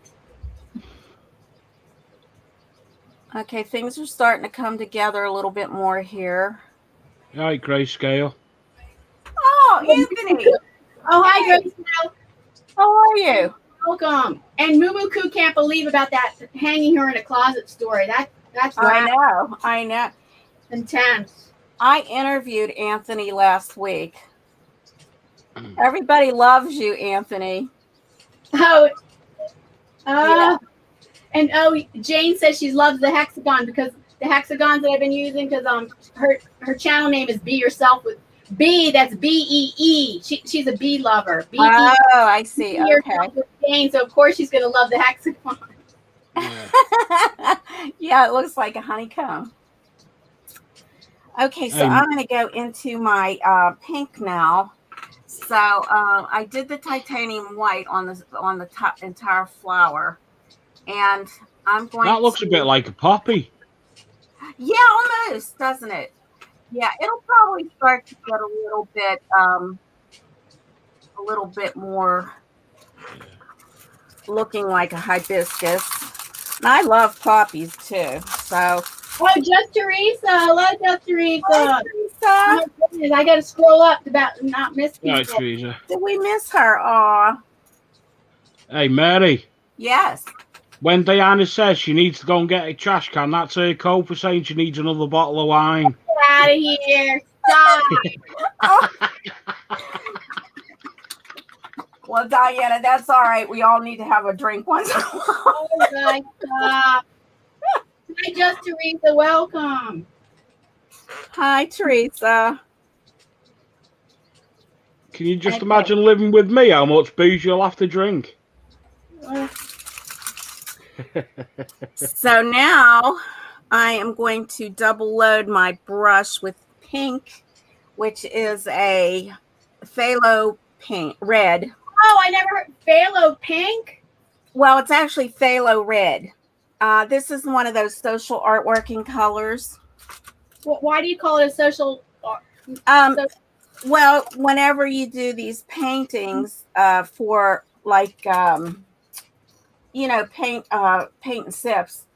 Okay, things are starting to come together a little bit more here. Right, grayscale. Oh, Anthony. Oh, hi, Hey. Grace. How are you? Welcome. And Mumu can't believe about that hanging her in a closet story. That's I know. intense. I interviewed Anthony last week. Everybody loves you, Anthony. Oh, Yeah. And Jane says she loves the hexagon because the hexagons that I've been using because her channel name is Be Yourself with B. That's BEE. She's a bee lover. BE. Oh, I see. Be Yourself with Jane. So of course she's gonna love the hexagon. Yeah, it looks like a honeycomb. Okay, so I'm going to go into my pink now. So I did the titanium white on the top entire flower, and I'm going. That looks a bit like a poppy. Yeah, almost, doesn't it? Yeah, it'll probably start to get a little bit more looking like a hibiscus. And I love poppies too. So. Oh, Just Teresa. Hello, Just Teresa. Hi, Teresa. Oh, my goodness. I got to scroll up about not miss people. Right, Teresa. Did we miss her? Aw. Hey, Mary. Yes. When Diana says she needs to go and get a trash can, that's her code for saying she needs another bottle of wine. Get out of here. Stop. Oh. Well, Diana, that's all right. We all need to have a drink once in a while. Oh, my God. Hi, Just Teresa. Welcome. Hi, Teresa. Can you just imagine living with me, how much booze you'll have to drink? So now I am going to double load my brush with pink, which is a phthalo pink red. Oh, I never heard phthalo pink. Well, it's actually phthalo red. This is one of those social artworking colors. Why do you call it a social? Well, whenever you do these paintings for like paint and sips,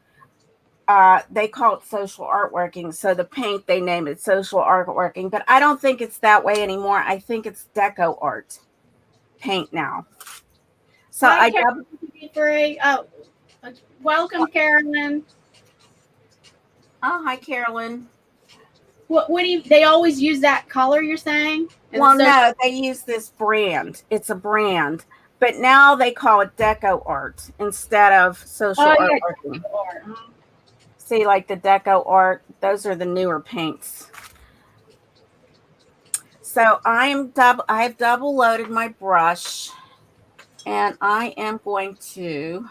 they call it social artworking. So the paint, they name it social artworking, but I don't think it's that way anymore. I think it's deco art paint now. So welcome, Carolyn. Oh, hi, Carolyn. What do you? They always use that color. You're saying? Well, no, they use this brand. It's a brand, but now they call it deco art instead of social artworking. See, like the deco art, those are the newer paints. So I've double loaded my brush, and I am going to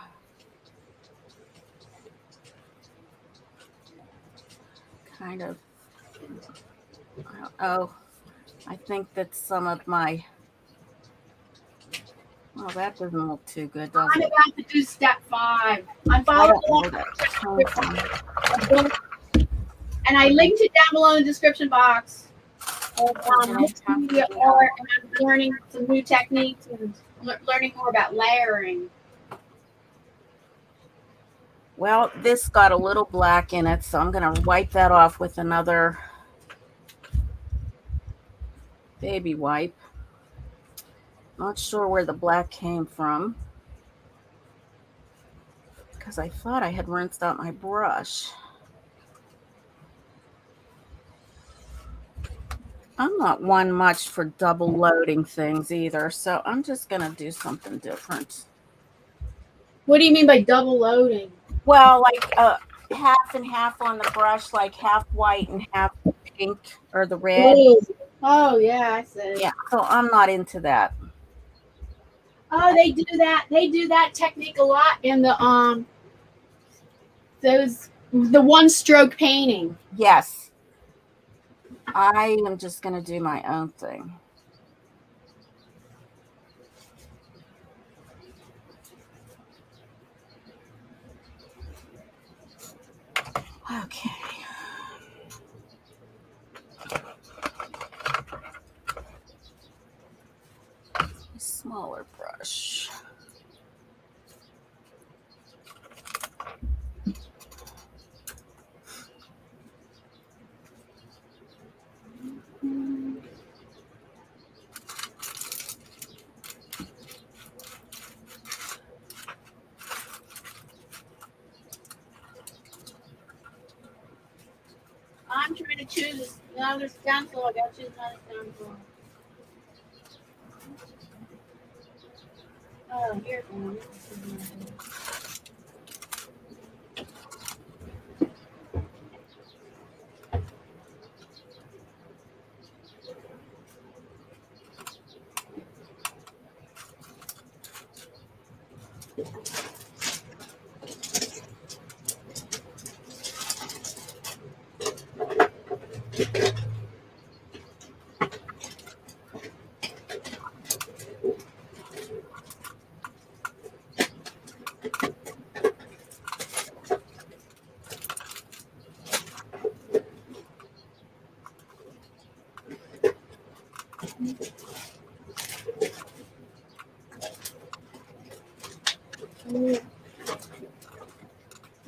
kind of, I think that some of my, well, that doesn't look too good, does it? I'm about to do step 5. I'm following along. And I linked it down below in the description box. Media art, and I'm learning some new techniques and learning more about layering. Well, this got a little black in it, so I'm going to wipe that off with another baby wipe. Not sure where the black came from because I thought I had rinsed out my brush. I'm not one much for double loading things either, so I'm just going to do something different. What do you mean by double loading? Well, like half and half on the brush, like half white and half pink or the red. Oh, yeah, I see. Yeah, so I'm not into that. Oh, they do that. They do that technique a lot in the the one-stroke painting. Yes. I am just going to do my own thing. Okay. smaller brush. I'm trying to choose another stencil. I gotta choose another stencil. Oh, here's one.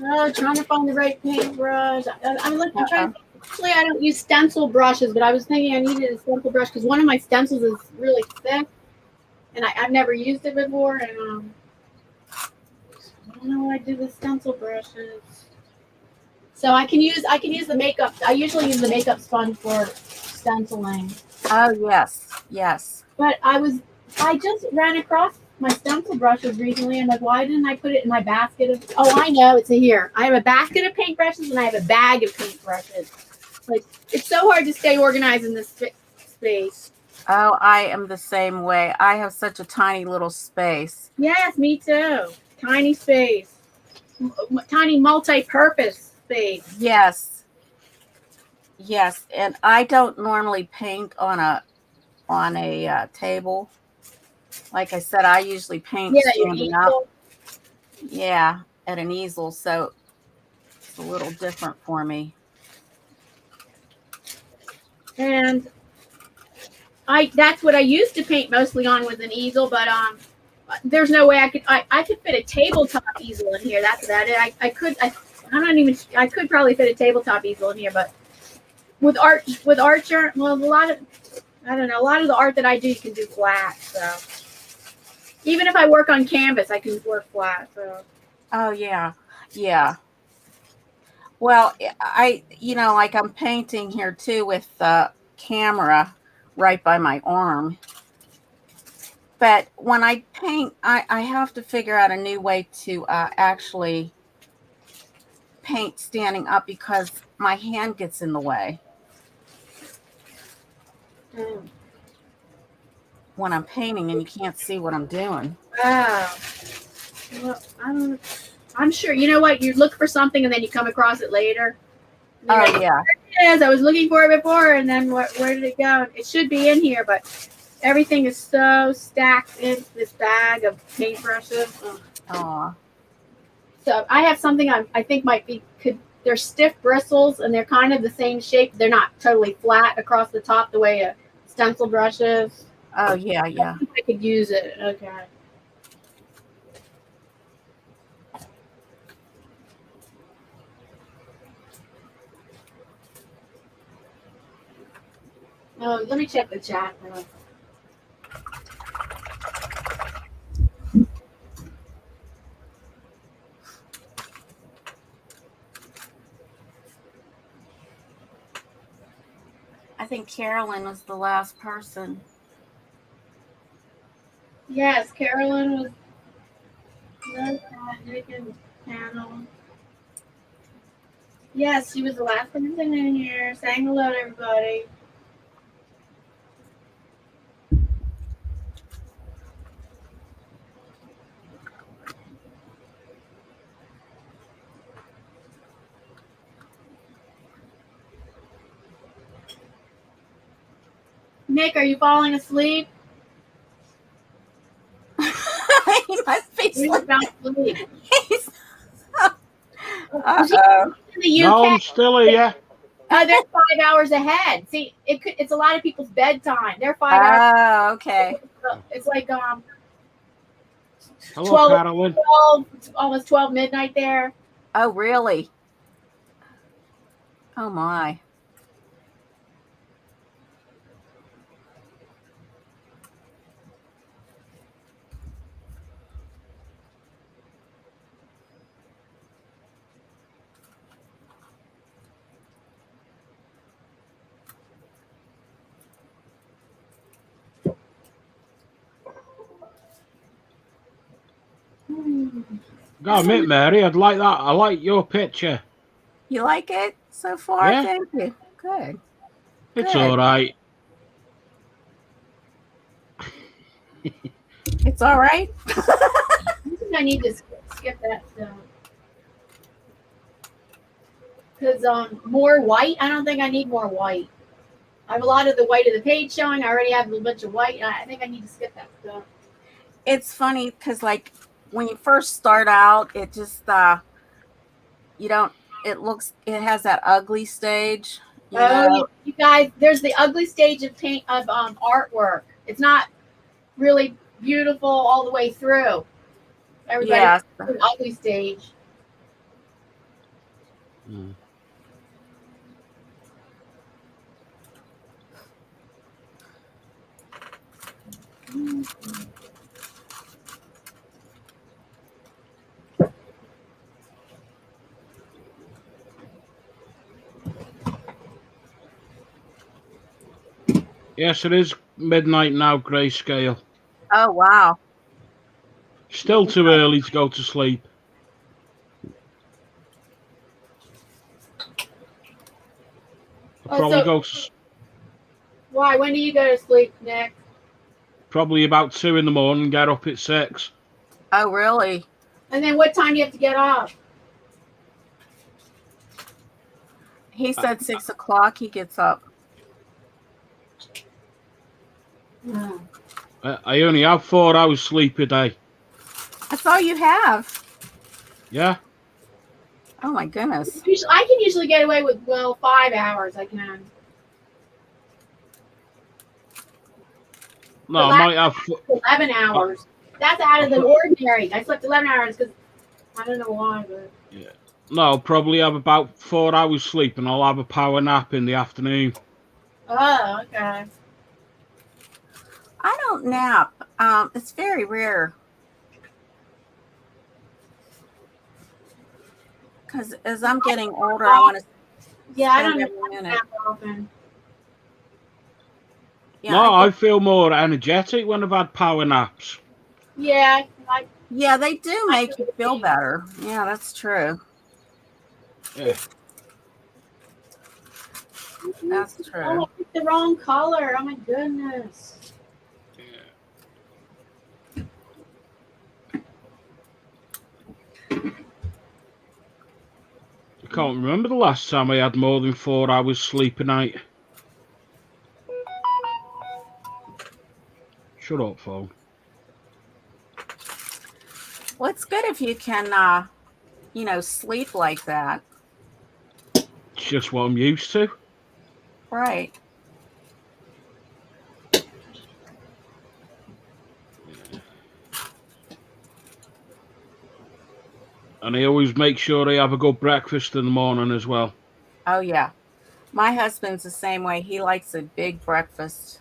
Oh, trying to find the right paintbrush. I'm looking. I'm trying. Usually, I don't use stencil brushes, but I was thinking I needed a stencil brush because one of my stencils is really thick, and I've never used it before, and I don't know what I do with stencil brushes. So I can use the makeup. I usually use the makeup sponge for stenciling. Oh yes, yes. But I just ran across my stencil brushes recently. I'm like, why didn't I put it in my basket of? Oh, I know, it's here. I have a basket of paintbrushes and I have a bag of paintbrushes. Like, it's so hard to stay organized in this space. Oh, I am the same way. I have such a tiny little space. Yes, me too. Tiny space, tiny multi-purpose space. Yes, yes, and I don't normally paint on a table. Like I said, I usually paint standing up. Yeah, at an easel, so it's a little different for me. And that's what I used to paint mostly on with an easel, but there's no way I could fit a tabletop easel in here. That's about it. I could probably fit a tabletop easel in here, but with art, well, a lot of the art that I do, you can do flat. So even if I work on canvas, I can work flat. So. Oh yeah, yeah. Well, like I'm painting here too with the camera right by my arm. But when I paint, I have to figure out a new way to actually paint standing up because my hand gets in the way when I'm painting and you can't see what I'm doing. Wow. Well, I'm sure. You know what? You look for something and then you come across it later. Oh, yeah. There it is. I was looking for it before, and then where did it go? It should be in here, but everything is so stacked in this bag of paintbrushes. Aw. So I have something I think they're stiff bristles, and they're kind of the same shape. They're not totally flat across the top the way a stencil brush is. Oh, yeah, yeah. I could use it. Okay. Oh, let me check the chat. I think Carolyn was the last person. Yes, Carolyn was making panel. Yes, she was the last person in here. Saying hello to everybody. Nick, are you falling asleep? He must be He's about asleep. Uh-oh. In the UK. No, I'm still here. They're 5 hours ahead. See, it's a lot of people's bedtime. They're 5 hours. Oh, okay. It's like Hello, 12, Carolyn. 12, almost 12 midnight there. Oh, really? Oh my. Gotta admit, Mary, I'd like that. I like your picture. You like it so far? Yeah. Thank you. Good. It's Good. all right. It's all right. I think I need to skip that stuff. Because more white, I don't think I need more white. I have a lot of the white of the page showing. I already have a bunch of white. I think I need to skip that stuff. It's funny because, like, when you first start out, it just you don't. It has that ugly stage. You guys, there's the ugly stage of artwork. It's not really beautiful all the way through. Everybody's an ugly stage. Mm. Yes, it is midnight now, Grayscale. Oh, wow. Still too early to go to sleep. I'll probably go to... Why? When do you go to sleep, Nick? Probably about 2 in the morning, get up at 6. Oh, really? And then what time do you have to get up? He said 6 o'clock he gets up. I only have 4 hours sleep a day. That's all you have? Yeah. Oh, my goodness. I can usually get away with, 5 hours. I can. No, I might have 11 hours. That's out of the ordinary. I slept 11 hours because I don't know why, but yeah. No, I'll probably have about 4 hours sleep, and I'll have a power nap in the afternoon. Oh, okay. I don't nap. It's very rare. Because as I'm getting older, I want to. Yeah, I don't nap often. Yeah, no, I feel more energetic when I've had power naps. Yeah. Yeah, they do make you feel better. Yeah, that's true. Yeah. That's true. Oh, I picked the wrong color. Oh my goodness. I can't remember the last time I had more than 4 hours sleep a night. Shut up, phone. Well, it's good if you can, sleep like that. It's just what I'm used to. Right. And I always make sure I have a good breakfast in the morning as well. Oh, yeah. My husband's the same way. He likes a big breakfast.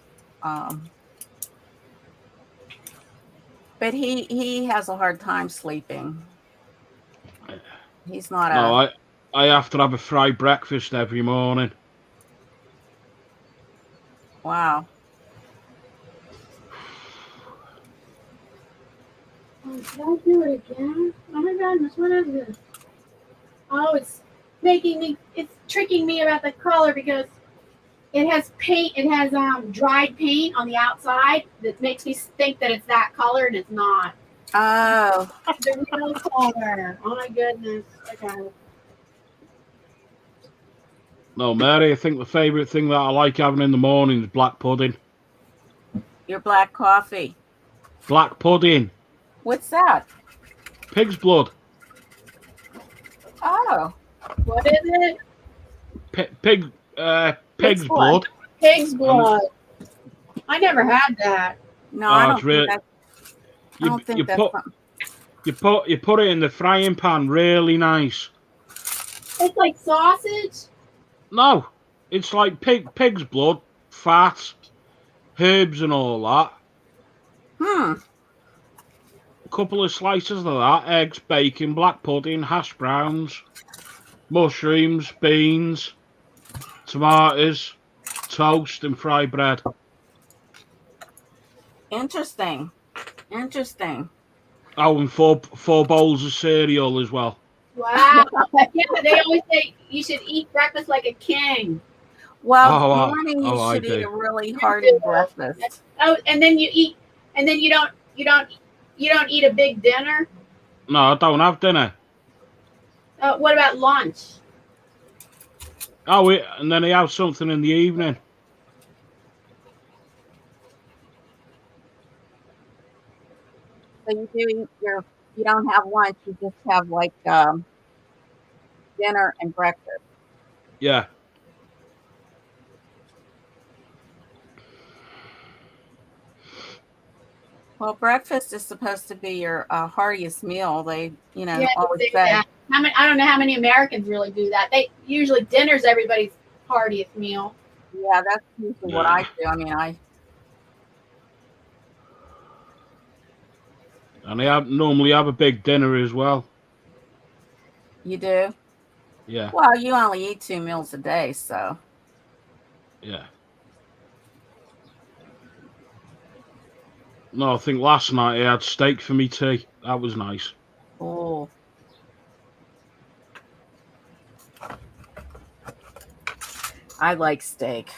But he has a hard time sleeping. He's not I have to have a fried breakfast every morning. Wow. Oh, did I do it again? Oh my goodness, what is this? Oh, it's tricking me about the color because it has paint, it has dried paint on the outside that makes me think that it's that color and it's not. Oh. The real color. Oh my goodness. Okay. No, Mary, I think the favourite thing that I like having in the morning is black pudding. Your black coffee. Black pudding. What's that? Pig's blood. Oh. What is it? Pig's blood. Pig's blood. I never had that. No, I don't it's really. think that's. I You, don't think you that's put something. you put it in the frying pan, really nice. It's like sausage. No, it's like pig's blood, fat, herbs, and all that. Hmm. A couple of slices of that, eggs, bacon, black pudding, hash browns, mushrooms, beans, tomatoes, toast, and fried bread. Interesting. Interesting. Oh, and four bowls of cereal as well. Wow. Yeah, they always say you should eat breakfast like a king. Well, Oh, this morning you I should eat do. a really hearty breakfast. Oh, and then you don't eat a big dinner. No, I don't have dinner. What about lunch? Oh, and then I have something in the evening. So you do eat you don't have lunch, you just have like dinner and breakfast. Yeah. Well, breakfast is supposed to be your heartiest meal. They, Yeah, always they say say. that. I don't know how many Americans really do that. They usually dinner's everybody's heartiest meal. Yeah, that's usually what I do. I mean, And I normally have a big dinner as well. You do? Yeah. Well, you only eat 2 meals a day, so. Yeah. No, I think last night I had steak for me tea. That was nice. Oh. I like steak.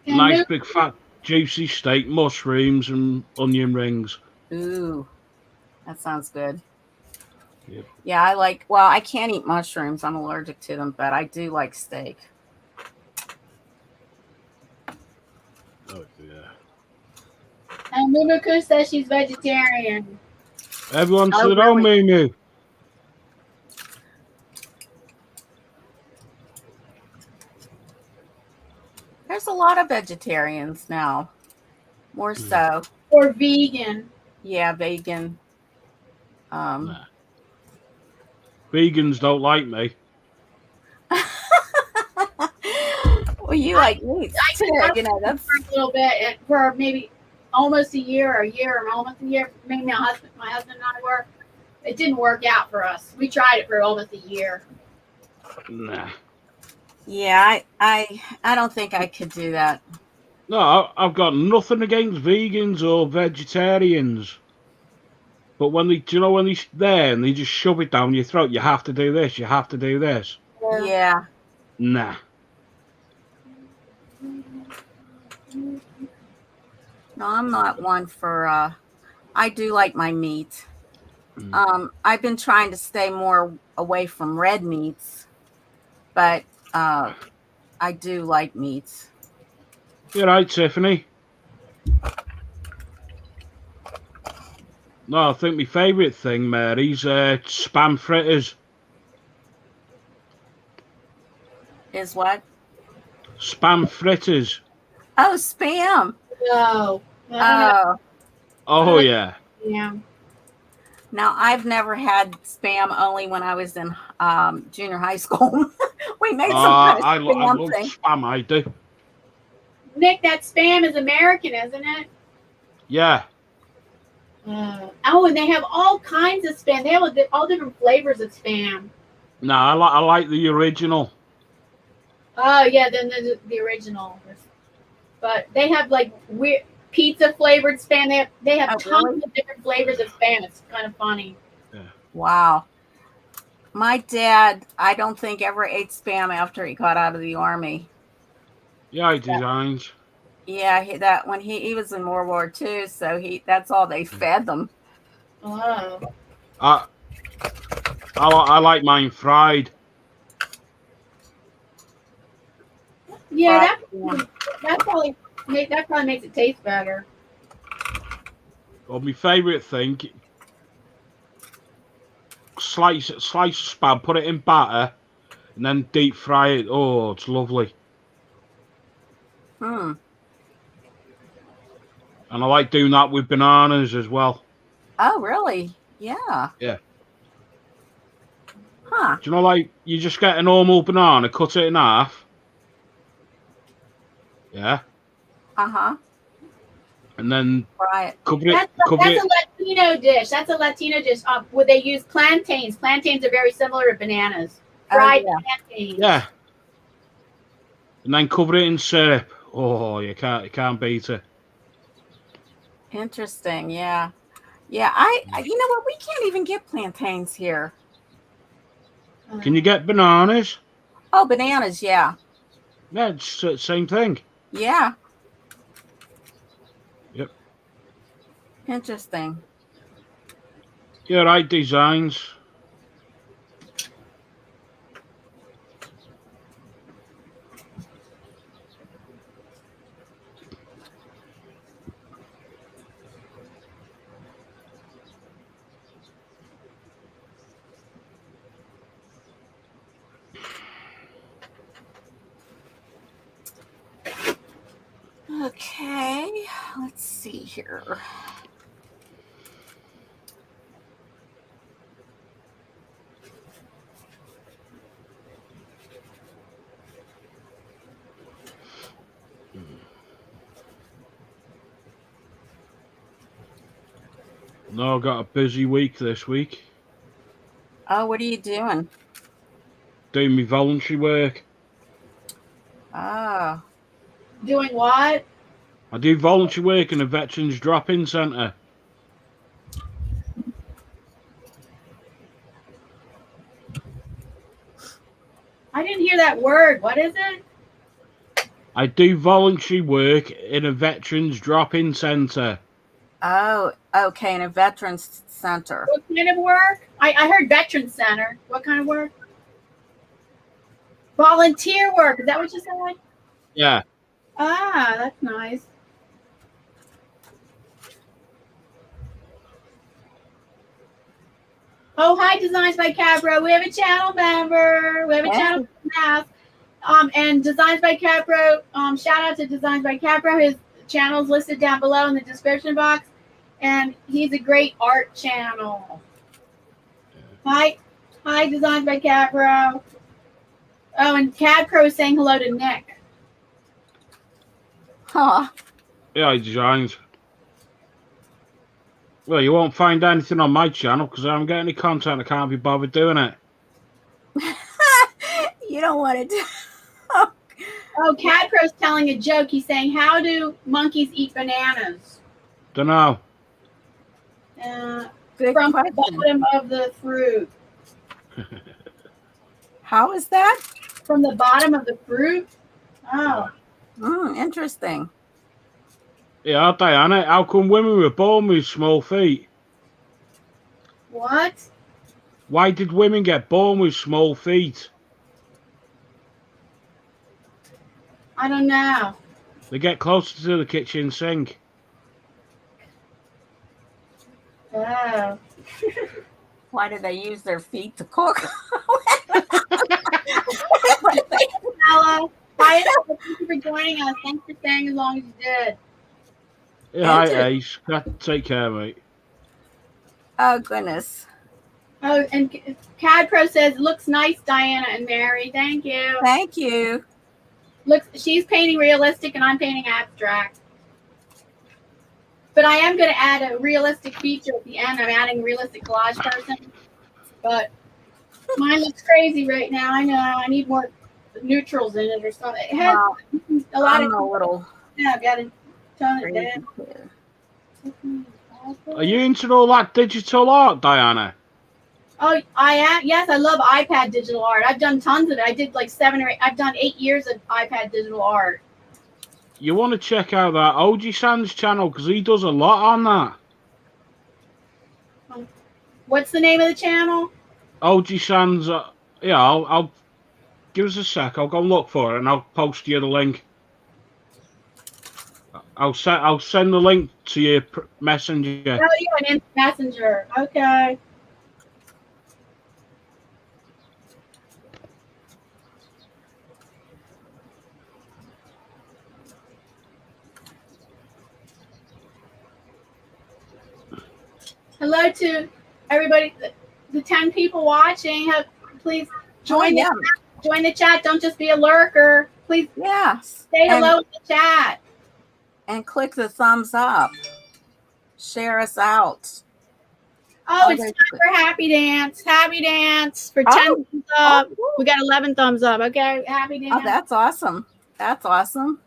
And Nice big fat juicy steak, mushrooms and onion rings. Ooh. That sounds good. Yep. Yeah, I can't eat mushrooms. I'm allergic to them, but I do like steak. Oh, yeah. And Mumuku says she's vegetarian. Everyone to Oh, their own, really? Moo. There's a lot of vegetarians now. More so. Or vegan. Yeah, vegan. Nah. Vegans don't like me. Well, you like meat too. That's for a little bit, for maybe almost a year, or almost a year. Maybe my husband and I were. It didn't work out for us. We tried it for almost a year. Nah. Yeah, I don't think I could do that. No, I've got nothing against vegans or vegetarians. But when they're there and they just shove it down your throat, you have to do this, you have to do this. Yeah. Nah. No, I'm not one for I do like my meat. I've been trying to stay more away from red meats, but I do like meats. You're right, Tiffany. No, I think my favourite thing, Mary's spam fritters. Is what? Spam fritters. Oh, Spam. No. Oh, yeah. Yeah. Now, I've never had Spam, only when I was in junior high school. We made some kind of I love thing. spam, I do. Nick, that Spam is American, isn't it? Yeah. Oh, and they have all kinds of Spam. They have all different flavors of Spam. No, I like the original. Oh, yeah, then the original. But they have like weird pizza flavored Spam. They have tons of different flavors of Spam. It's kind of funny. Yeah. Wow. My dad, I don't think ever ate Spam after he got out of the Army. Yeah, I designs. Yeah, when he was in World War II, so that's all they fed them. Oh. I like mine fried. Yeah, that probably makes it taste better. Well, my favourite thing, slice of spam, put it in batter, and then deep fry it. Oh, it's lovely. Hmm. And I like doing that with bananas as well. Oh, really? Yeah. Yeah. Huh. Do you know, like, you just get a normal banana, cut it in half. Yeah. Uh-huh. And then Right. cover it. That's a Latino dish. That's a Latino dish. Where they use plantains. Plantains are very similar to bananas. Oh, Fried yeah. plantains. Yeah. And then cover it in syrup. Oh, you can't beat it. Interesting. Yeah. Yeah. You know what? We can't even get plantains here. Can you get bananas? Oh, bananas. Yeah. Yeah, it's the same thing. Yeah. Yep. Interesting. Yeah, right designs. Okay. Let's see here. No, I've got a busy week this week. Oh, what are you doing? Doing my voluntary work. Oh. Doing what? I do voluntary work in a veterans drop-in centre. I didn't hear that word. What is it? I do voluntary work in a veterans drop-in centre. Oh, okay. In a veterans center. What kind of work? I heard veteran center. What kind of work? Volunteer work. Is that what you said? Yeah. Ah, that's nice. Oh, hi, Designs by Capro. We have a channel member. We have a channel member. And Designs by Capro. Shout out to Designs by Capro. His channel's listed down below in the description box, and he's a great art channel. Hi, Designs by Capro. Oh, and Capro is saying hello to Nick. Huh. Yeah, I designs. Well, you won't find anything on my channel because I haven't got any content. I can't be bothered doing it. You don't want to do. Oh, Capro's telling a joke. He's saying, "How do monkeys eat bananas?" Don't know. Good From question. the bottom of the fruit. How is that? From the bottom of the fruit? Oh. Interesting. Yeah, Diana, how come women were born with small feet? What? Why did women get born with small feet? I don't know. They get closer to the kitchen sink. Oh. Why do they use their feet to cook? Hello. Hi, thank you for joining us. Thanks for staying as long as you did. Yeah, hi, Ace. Take care, mate. Oh, goodness. Oh, and Cadpro says, looks nice, Diana and Mary. Thank you. Thank you. Looks, she's painting realistic and I'm painting abstract. But I am going to add a realistic feature at the end. I'm adding a realistic collage person. But mine looks crazy right now. I know. I need more neutrals in it or something. It has a lot of... a little... Yeah, I've got to tone it down. Are you into all that digital art, Diana? Oh, I am. Yes, I love iPad digital art. I've done tons of it. I did like 7 or 8. I've done 8 years of iPad digital art. You want to check out that OG Sands channel because he does a lot on that. What's the name of the channel? OG Sands. Yeah, I'll give us a sec. I'll go and look for it and I'll post you the link. I'll send the link to your messenger. Oh, you're an instant messenger. Okay. hello to everybody, the 10 people watching. Please join join the chat. Don't just be a lurker. Please say hello in the chat. And click the thumbs up. Share us out. Oh, it's time for Happy Dance. Happy Dance for 10 thumbs up. We got 11 thumbs up. Okay, Happy Dance. Oh, that's awesome. That's awesome.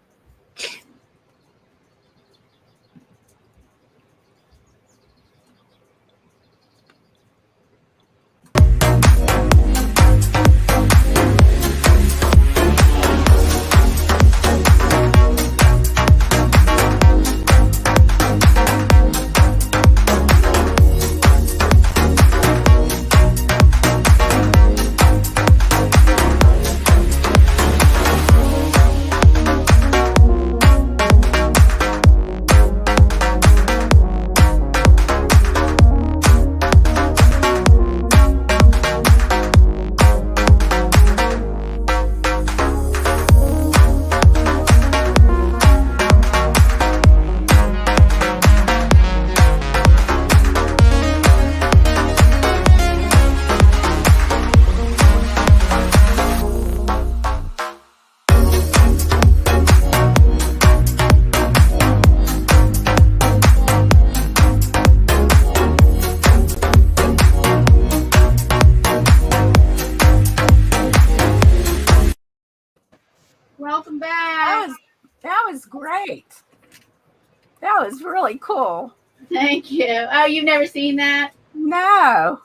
Welcome back. That was great. That was really cool. Thank you. Oh, you've never seen that? No.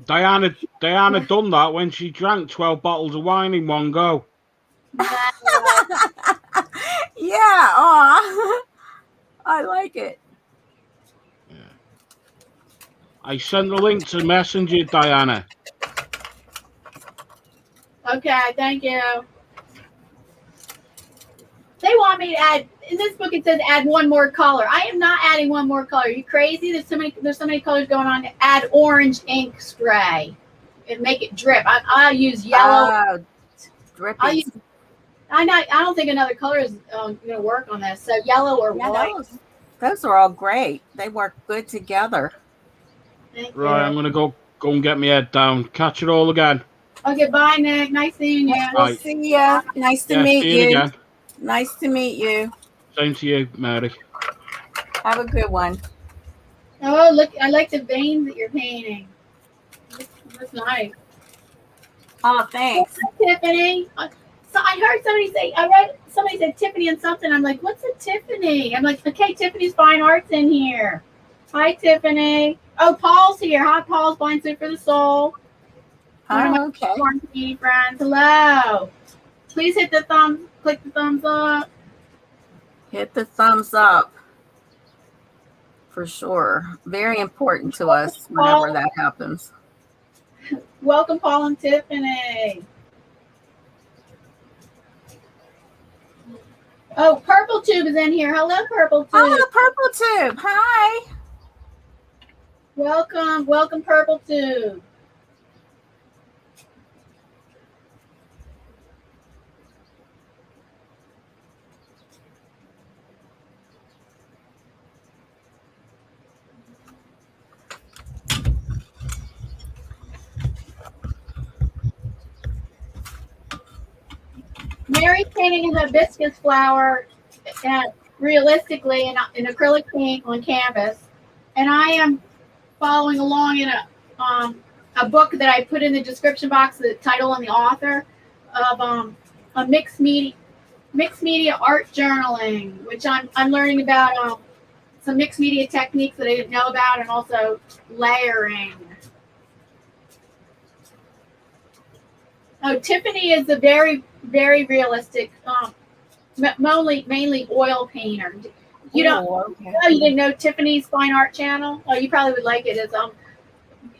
Diana done that when she drank 12 bottles of wine in one go. Yeah. Aw. I like it. Yeah. I sent the link to Messenger, Diana. Okay, thank you. They want me to add, in this book it says add one more color. I am not adding one more color. Are you crazy? There's so many colors going on. Add orange ink spray and make it drip. I'll use yellow. Drippy. I don't think another color is going to work on this. So yellow or white. Those are all great. They work good together. Thank you. I'm going to go and get my head down. Catch it all again. Okay, bye, Nick. Nice seeing you. We'll see you. Nice to meet you. Again. Nice to meet you. Same to you, Mary. Have a good one. Oh, look, I like the veins that you're painting. That's nice. Oh, thanks. Tiffany. So I heard somebody said Tiffany and something. I'm like, what's a Tiffany? I'm like, okay, Tiffany's Fine Arts in here. Hi, Tiffany. Oh, Paul's here. Hi, Paul's Blind Suit for the Soul. Oh, okay. Friends. Hello. Please click the thumbs up. Hit the thumbs up. For sure. Very important to us whenever that happens. Welcome, Paul and Tiffany. Oh, Purple Tube is in here. Hello, Purple Tube. Oh, Purple Tube. Hi. Welcome, Purple Tube. Mary's painting a hibiscus flower realistically in acrylic paint on canvas, and I am following along in a book that I put in the description box, the title and the author of a mixed media art journaling, which I'm learning about some mixed media techniques that I didn't know about, and also layering. Oh, Tiffany is a very, very realistic, mainly oil painter. You didn't know Tiffany's Fine Art channel? Oh, you probably would like it. It's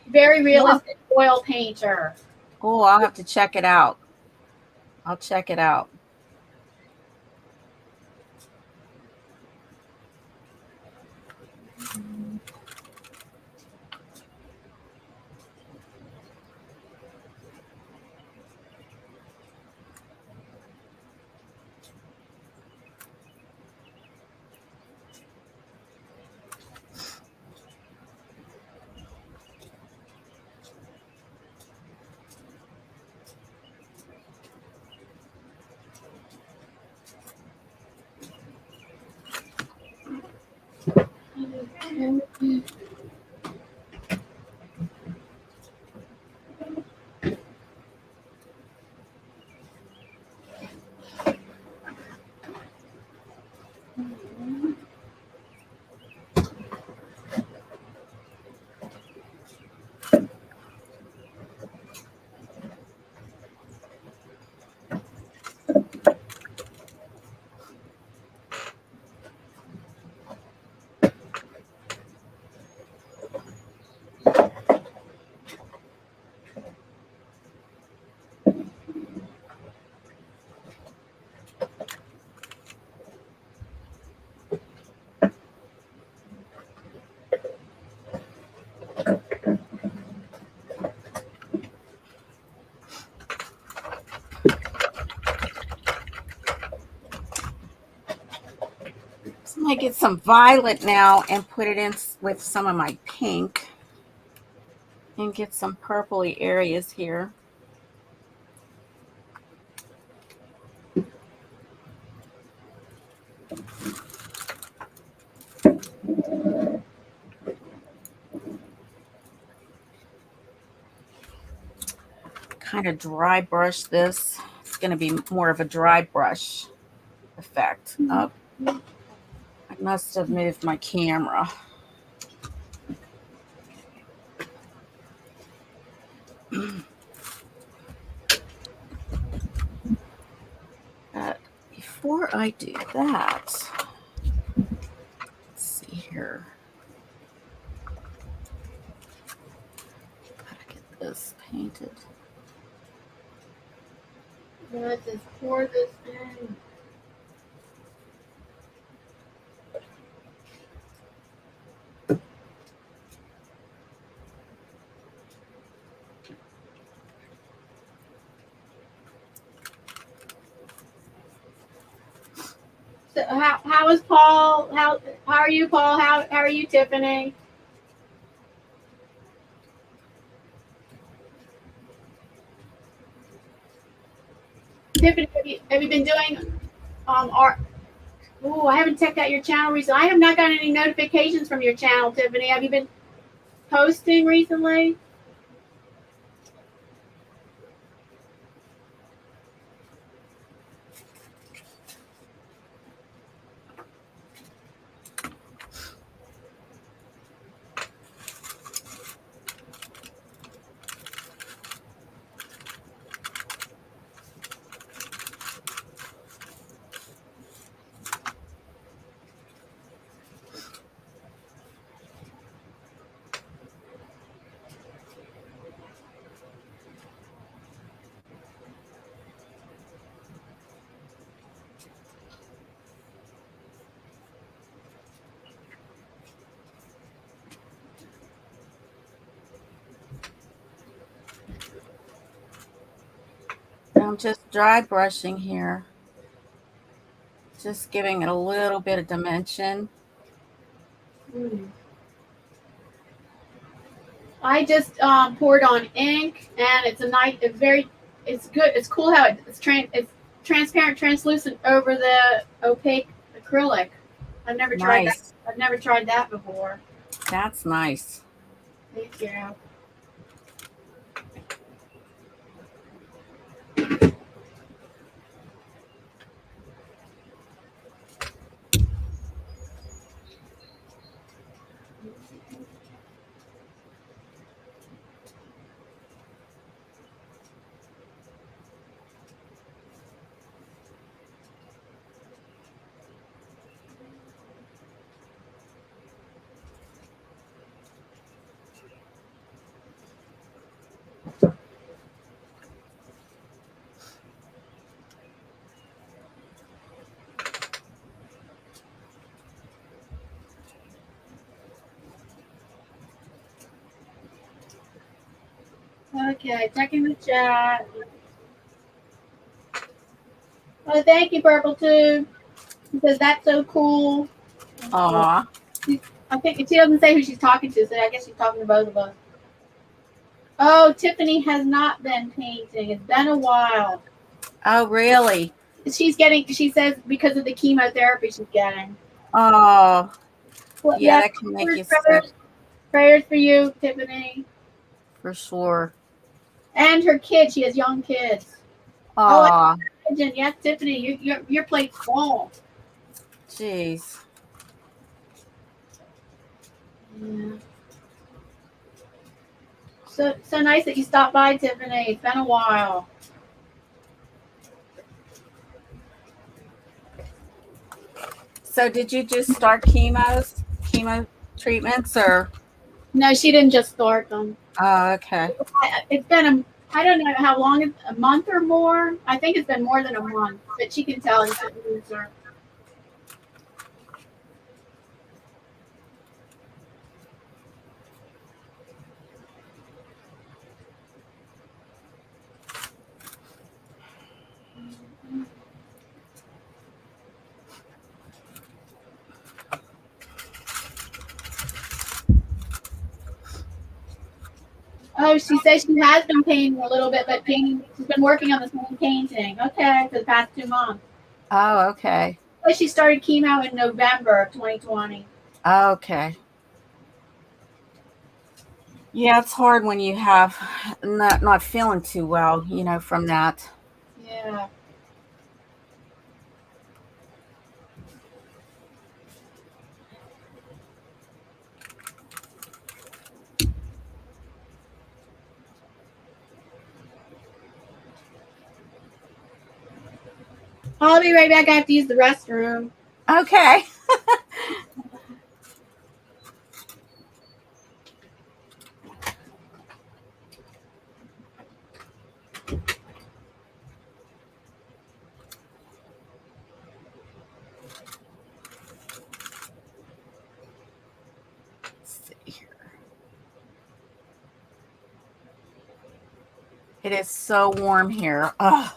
very realistic oil painter. Oh, I'll have to check it out. I'll check it out. So I'm going to get some violet now and put it in with some of my pink and get some purpley areas here. Kind of dry brush this. It's going to be more of a dry brush effect. Oh, I must have moved my camera. But before I do that, let's see here. Gotta get this painted. Let's just pour this in. So how is Paul? How are you, Paul? How are you, Tiffany? Tiffany, have you been doing art? Oh, I haven't checked out your channel recently. I have not gotten any notifications from your channel, Tiffany. Have you been posting recently? I'm just dry brushing here. Just giving it a little bit of dimension. I just poured on ink, and it's a nice, it's good. It's cool how it's transparent, translucent over the opaque acrylic. I've never tried that. I've never tried that before. That's nice. Thank you. Okay, checking the chat. Oh, thank you, Purple Tube. He says that's so cool. Aw. I think she doesn't say who she's talking to, so I guess she's talking to both of us. Oh, Tiffany has not been painting. It's been a while. Oh, really? She says because of the chemotherapy she's getting. Oh, Well, Yeah, that can make you sick prayers for you, Tiffany. for sure. And her kids. She has young kids. Aw, Imagine, yes, Tiffany, your plate's full. jeez. Yeah. So nice that you stopped by, Tiffany. It's been a while. So did you just start chemo treatments, or? No, she didn't just start them. Oh, okay. It's been I don't know how long, a month or more. I think it's been more than a month, but she can tell you couldn't lose her. Oh, she says she has been painting a little bit, but painting, she's been working on the same painting. Okay, for the past 2 months. Oh, okay. But she started chemo in November of 2020. Okay. Yeah, it's hard when you have not feeling too well, from that. Yeah. I'll be right back. I have to use the restroom. Okay. Let's see here. It is so warm here. Oh.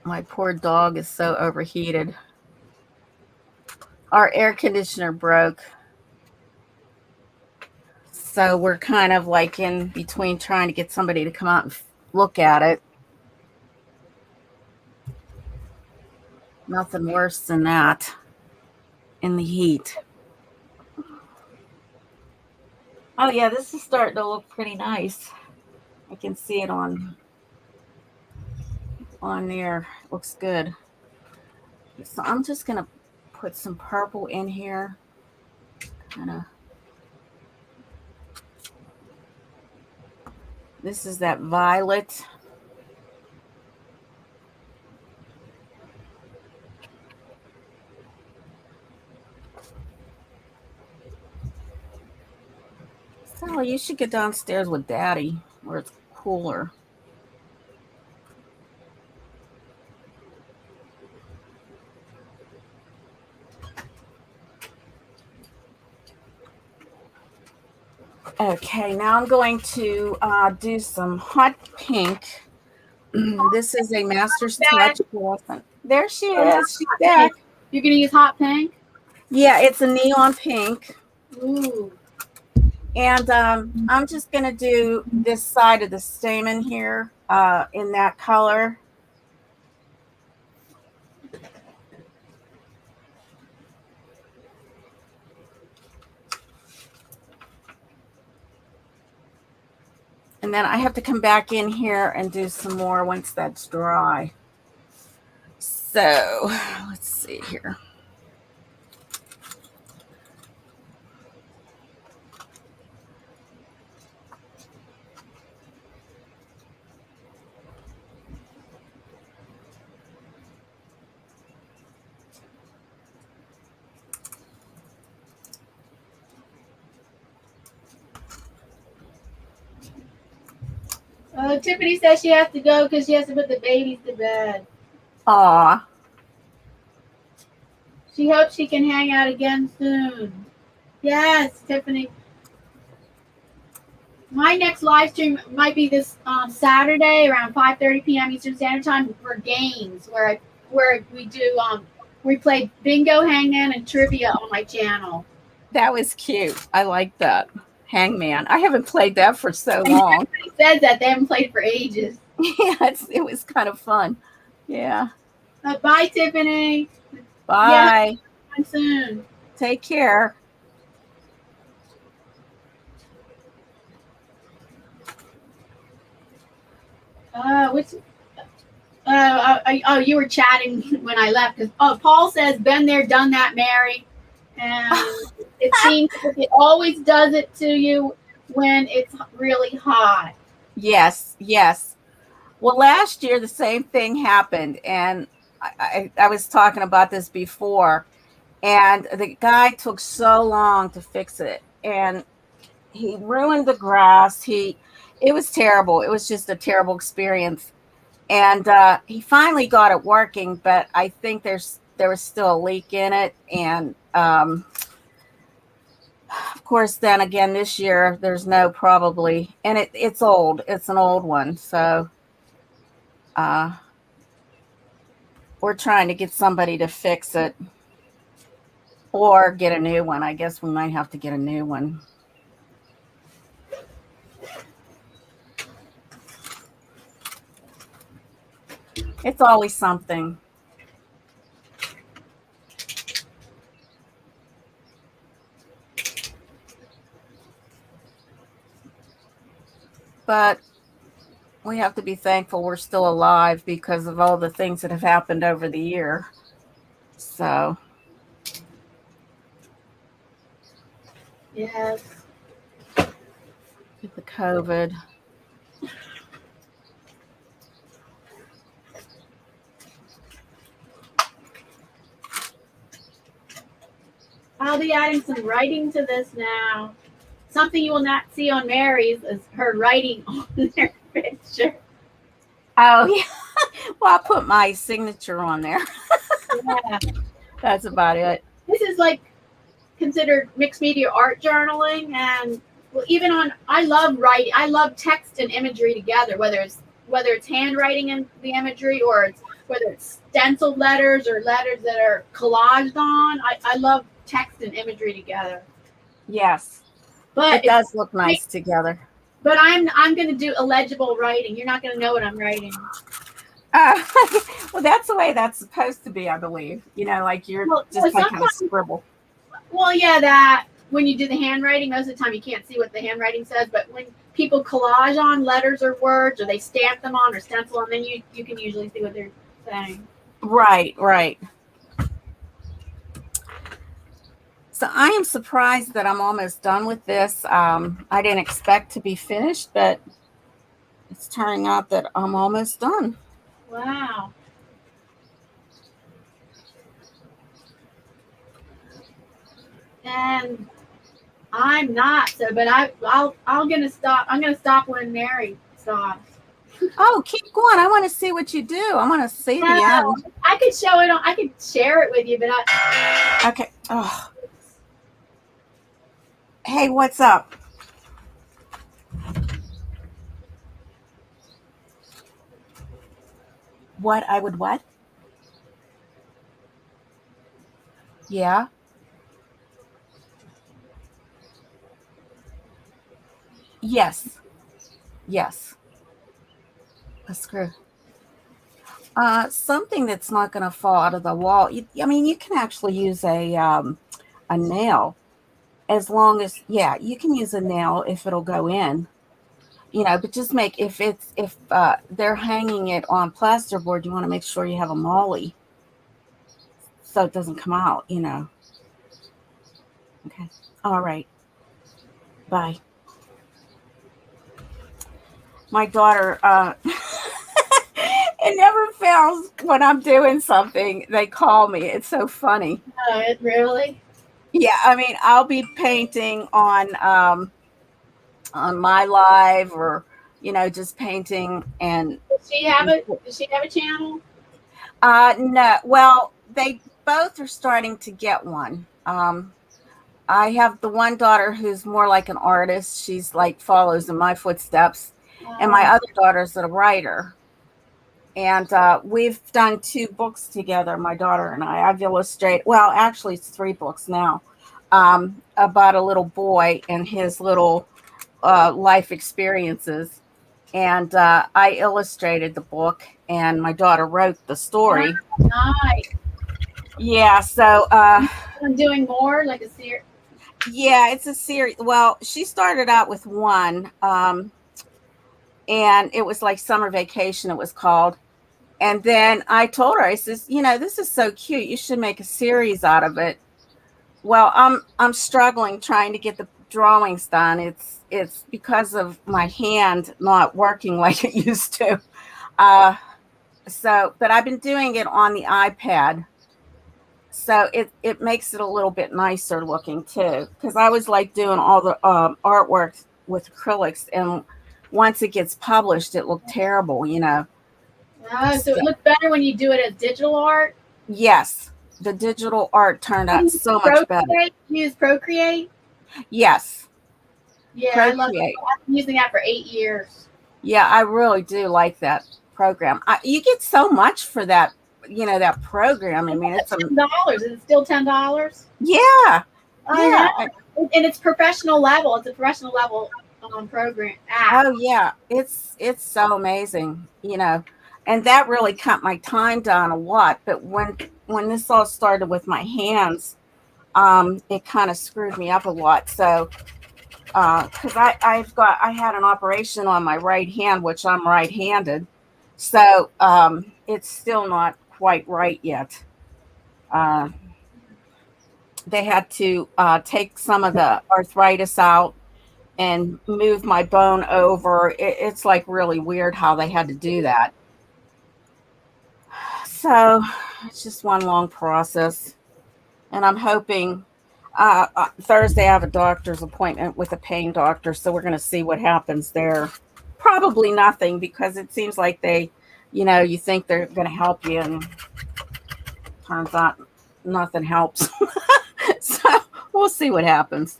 My poor dog is so overheated. Our air conditioner broke. So we're kind of like in between trying to get somebody to come out and look at it. Nothing worse than that in the heat. Oh yeah, this is starting to look pretty nice. I can see it on there. It looks good. So I'm just gonna put some purple in here. Kind of. This is that violet. Sally, you should get downstairs with Daddy where it's cooler. Okay, now I'm going to do some hot pink. This is a Master's Touch fluorescent. There she is. She's back. You're going to use hot pink? Yeah, it's a neon pink. Ooh. And I'm just going to do this side of the stamen here in that color. And then I have to come back in here and do some more once that's dry. So let's see here. Oh, Tiffany says she has to go because she has to put the babies to bed. Aw. She hopes she can hang out again soon. Yes, Tiffany. My next live stream might be this Saturday around 5:30 p.m. Eastern Standard Time for games where we do we play bingo, hangman, and trivia on my channel. That was cute. I like that. Hangman. I haven't played that for so long. Everybody says that they haven't played for ages. Yeah, it was kind of fun. Yeah. Bye, Tiffany. Bye. Yeah, soon. Take care. Which? Oh, you were chatting when I left because Paul says, "Been there, done that, Mary," and it seems like it always does it to you when it's really hot. Yes, yes. Well, last year the same thing happened, and I was talking about this before, and the guy took so long to fix it, and he ruined the grass. It was terrible. It was just a terrible experience. And he finally got it working, but I think there was still a leak in it. And of course, then again this year there's no probably, and it's old. It's an old one, so we're trying to get somebody to fix it or get a new one. I guess we might have to get a new one. It's always something. But we have to be thankful we're still alive because of all the things that have happened over the year. So, Yes. with the COVID. I'll be adding some writing to this now. Something you will not see on Mary's is her writing on their picture. Oh, yeah. Well, I'll put my signature on there. Yeah. That's about it. This is like considered mixed media art journaling, and well, even on, I love writing. I love text and imagery together, whether it's handwriting in the imagery or whether it's stenciled letters or letters that are collaged on. I love text and imagery together. Yes. But it does look nice together. But I'm going to do illegible writing. You're not going to know what I'm writing. Well, that's the way that's supposed to be, I believe. You know, like you're just like kind of scribble. Well, yeah, that when you do the handwriting, most of the time you can't see what the handwriting says. But when people collage on letters or words, or they stamp them on or stencil on, then you can usually see what they're saying. Right, right. So I am surprised that I'm almost done with this. I didn't expect to be finished, but it's turning out that I'm almost done. Wow. And I'm not, so, but I'm gonna stop. I'm gonna stop when Mary stops. Oh, keep going. I want to see what you do. I want to see the end. I could show it on. I could share it with you, but okay. Oh. Hey, what's up? What I would what? Yeah. Yes. Yes. A screw. Something that's not going to fall out of the wall. I mean, you can actually use a nail, as long as you can use a nail if it'll go in. You know, but just make if they're hanging it on plasterboard, you want to make sure you have a molly so it doesn't come out. You know. Okay. All right. Bye. My daughter, it never fails when I'm doing something. They call me. It's so funny. Oh, it really? Yeah, I mean, I'll be painting on my live, or just painting. And does she have a channel? No. Well, they both are starting to get one. I have the one daughter who's more like an artist. She's like follows in my footsteps. And my other daughter's a writer. And we've done 2 books together, my daughter and I. I've illustrated, well, actually it's 3 books now, about a little boy and his little life experiences. and I illustrated the book, and my daughter wrote the story. Nice. Yeah, so I'm doing more like a series. yeah, it's a series. Well, she started out with one, and it was like Summer Vacation, it was called. And then I told her, I says, you know, this is so cute. You should make a series out of it. Well, I'm struggling trying to get the drawings done. It's because of my hand not working like it used to. So, but I've been doing it on the iPad. So it makes it a little bit nicer looking too. Because I was like doing all the artwork with acrylics, and once it gets published, it looked terrible, you know. Oh, so it looks better when you do it as digital art. Yes, the digital art turned out so much better. Use Procreate. Yes. Yeah, Procreate. I love it. I've been using that for 8 years. Yeah, I really do like that program. You get so much for that, you know, that program. I mean, it's $10. Is it still $10? Yeah. Yeah. And it's professional level. It's a professional level program app. Oh yeah, it's so amazing, you know, and that really cut my time down a lot. But when this all started with my hands, it kind of screwed me up a lot. So because I had an operation on my right hand, which I'm right-handed, so it's still not quite right yet. They had to take some of the arthritis out and move my bone over. It's like really weird how they had to do that. So it's just one long process, and I'm hoping Thursday I have a doctor's appointment with a pain doctor, so we're going to see what happens there. Probably nothing, because it seems like they, you know, you think they're going to help you, and turns out nothing helps. So we'll see what happens.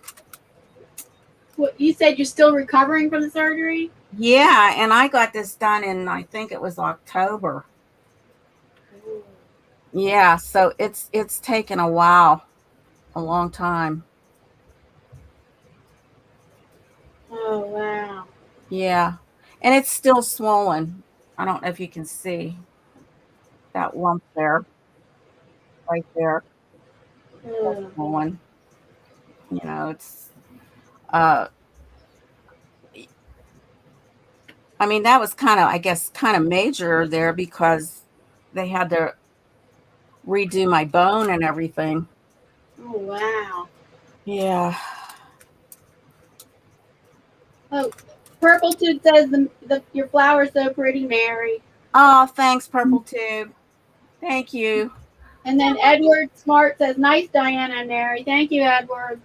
Well, you said you're still recovering from the surgery? Yeah, and I got this done in, I think it was October. Yeah, so it's taken a while, a long time. Oh, wow. Yeah, and it's still swollen. I don't know if you can see that lump there, right there. That's swollen. You know, it's I mean, that was kind of, I guess, kind of major there, because they had to redo my bone and everything. Oh, wow. Yeah. Oh, Purple Tube says your flower's so pretty, Mary. Oh, thanks, Purple Tube. Thank you. And then Edward Smart says, nice, Diana and Mary. Thank you, Edward.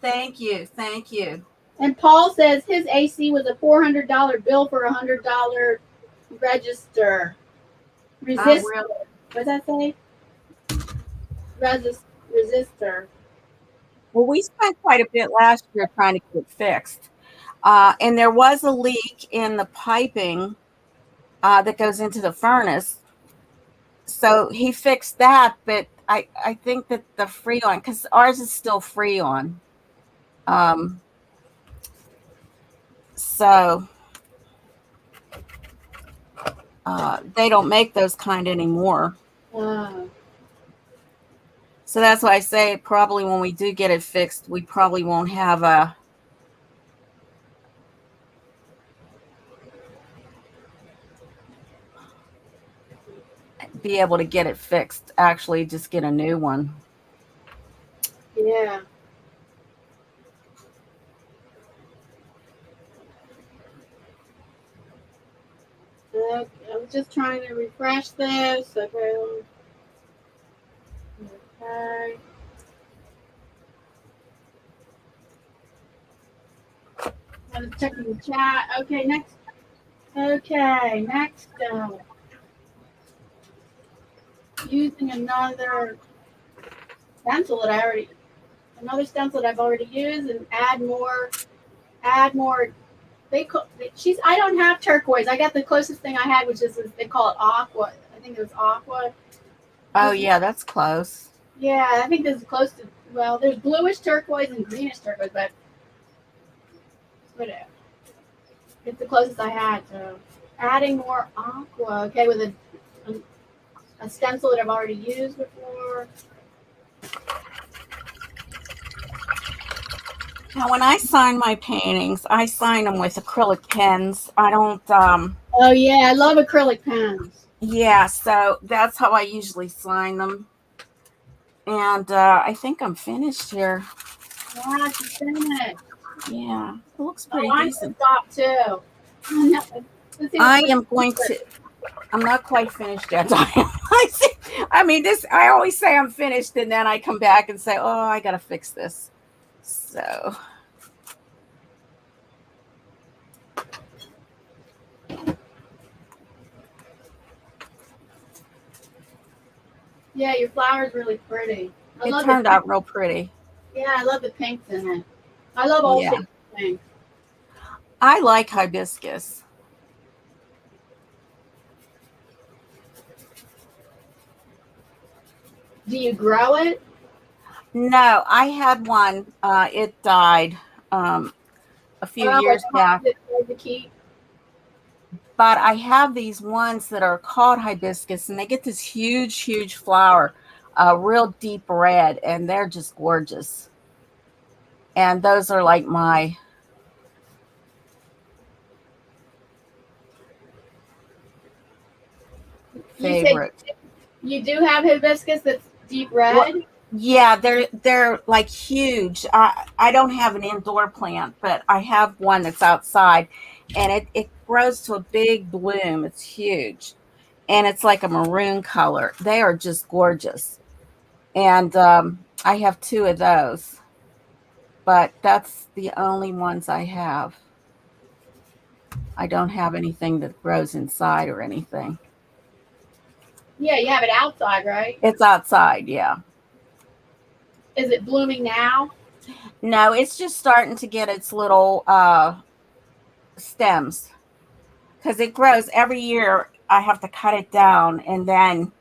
Thank you. Thank you. And Paul says his AC was a $400 bill for a $100 register. Resistor. Really? What does that say? Resistor. Well, we spent quite a bit last year trying to get it fixed. And there was a leak in the piping that goes into the furnace. So he fixed that, but I think that the Freon, because ours is still Freon. So they don't make those kind anymore. Wow. So that's why I say probably when we do get it fixed, we probably won't have a be able to get it fixed. Actually, just get a new one. Yeah. Okay, I was just trying to refresh this. Okay. Okay. I was checking the chat. Okay, next. Okay, next. Using another stencil that I've already used, and add more. I don't have turquoise. I got the closest thing I had, which is they call it aqua. I think it was aqua. Oh yeah, that's close. Yeah, I think this is close to. Well, there's bluish turquoise and greenish turquoise, but whatever. It's the closest I had to adding more aqua. Okay, with a stencil that I've already used before. Now, when I sign my paintings, I sign them with acrylic pens. I don't, Oh yeah, I love acrylic pens. yeah, so that's how I usually sign them. And I think I'm finished here. Yeah, she's finished. Yeah, it looks pretty I'm decent. stop too. No, I am going to, I'm not quite finished yet. I mean, this, I always say I'm finished, and then I come back and say, oh, I got to fix this. So. Yeah, your flower's really pretty. It turned out real pretty. Yeah, I love the pinks in it. I love all shades of pink. I like hibiscus. Do you grow it? No, I had one. It died a few years back. But I have these ones that are called hibiscus, and they get this huge, huge flower, real deep red, and they're just gorgeous. And those are like my favorite. You do have hibiscus that's deep red? Well, yeah, they're like huge. I don't have an indoor plant, but I have one that's outside, and it grows to a big bloom. It's huge, and it's like a maroon color. They are just gorgeous, and I have 2 of those, but that's the only ones I have. I don't have anything that grows inside or anything. Yeah, you have it outside, right? It's outside, yeah. Is it blooming now? No, it's just starting to get its little stems, because it grows every year. I have to cut it down, and then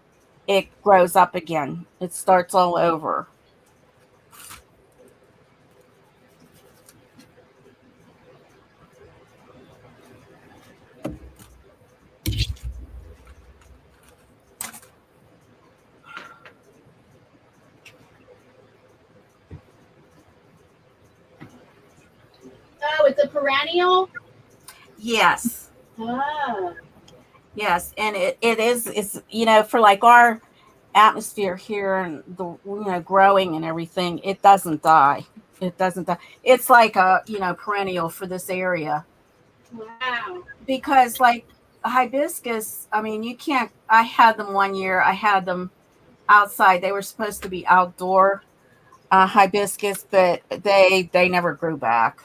it grows up again. It starts all over. Oh, it's a perennial? Yes. Ah. Yes, and it's for like our atmosphere here and the growing and everything, it doesn't die. It doesn't die. It's like a perennial for this area. Wow. Because like hibiscus, I mean, you can't. I had them one year. I had them outside. They were supposed to be outdoor hibiscus, but they never grew back.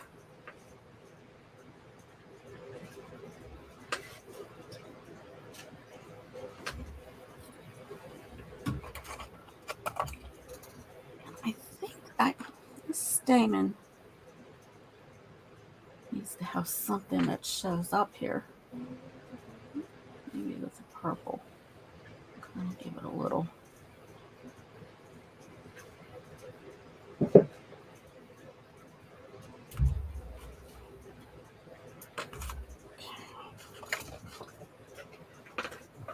I think this stamen needs to have something that shows up here. Maybe with the purple. Kind of give it a little.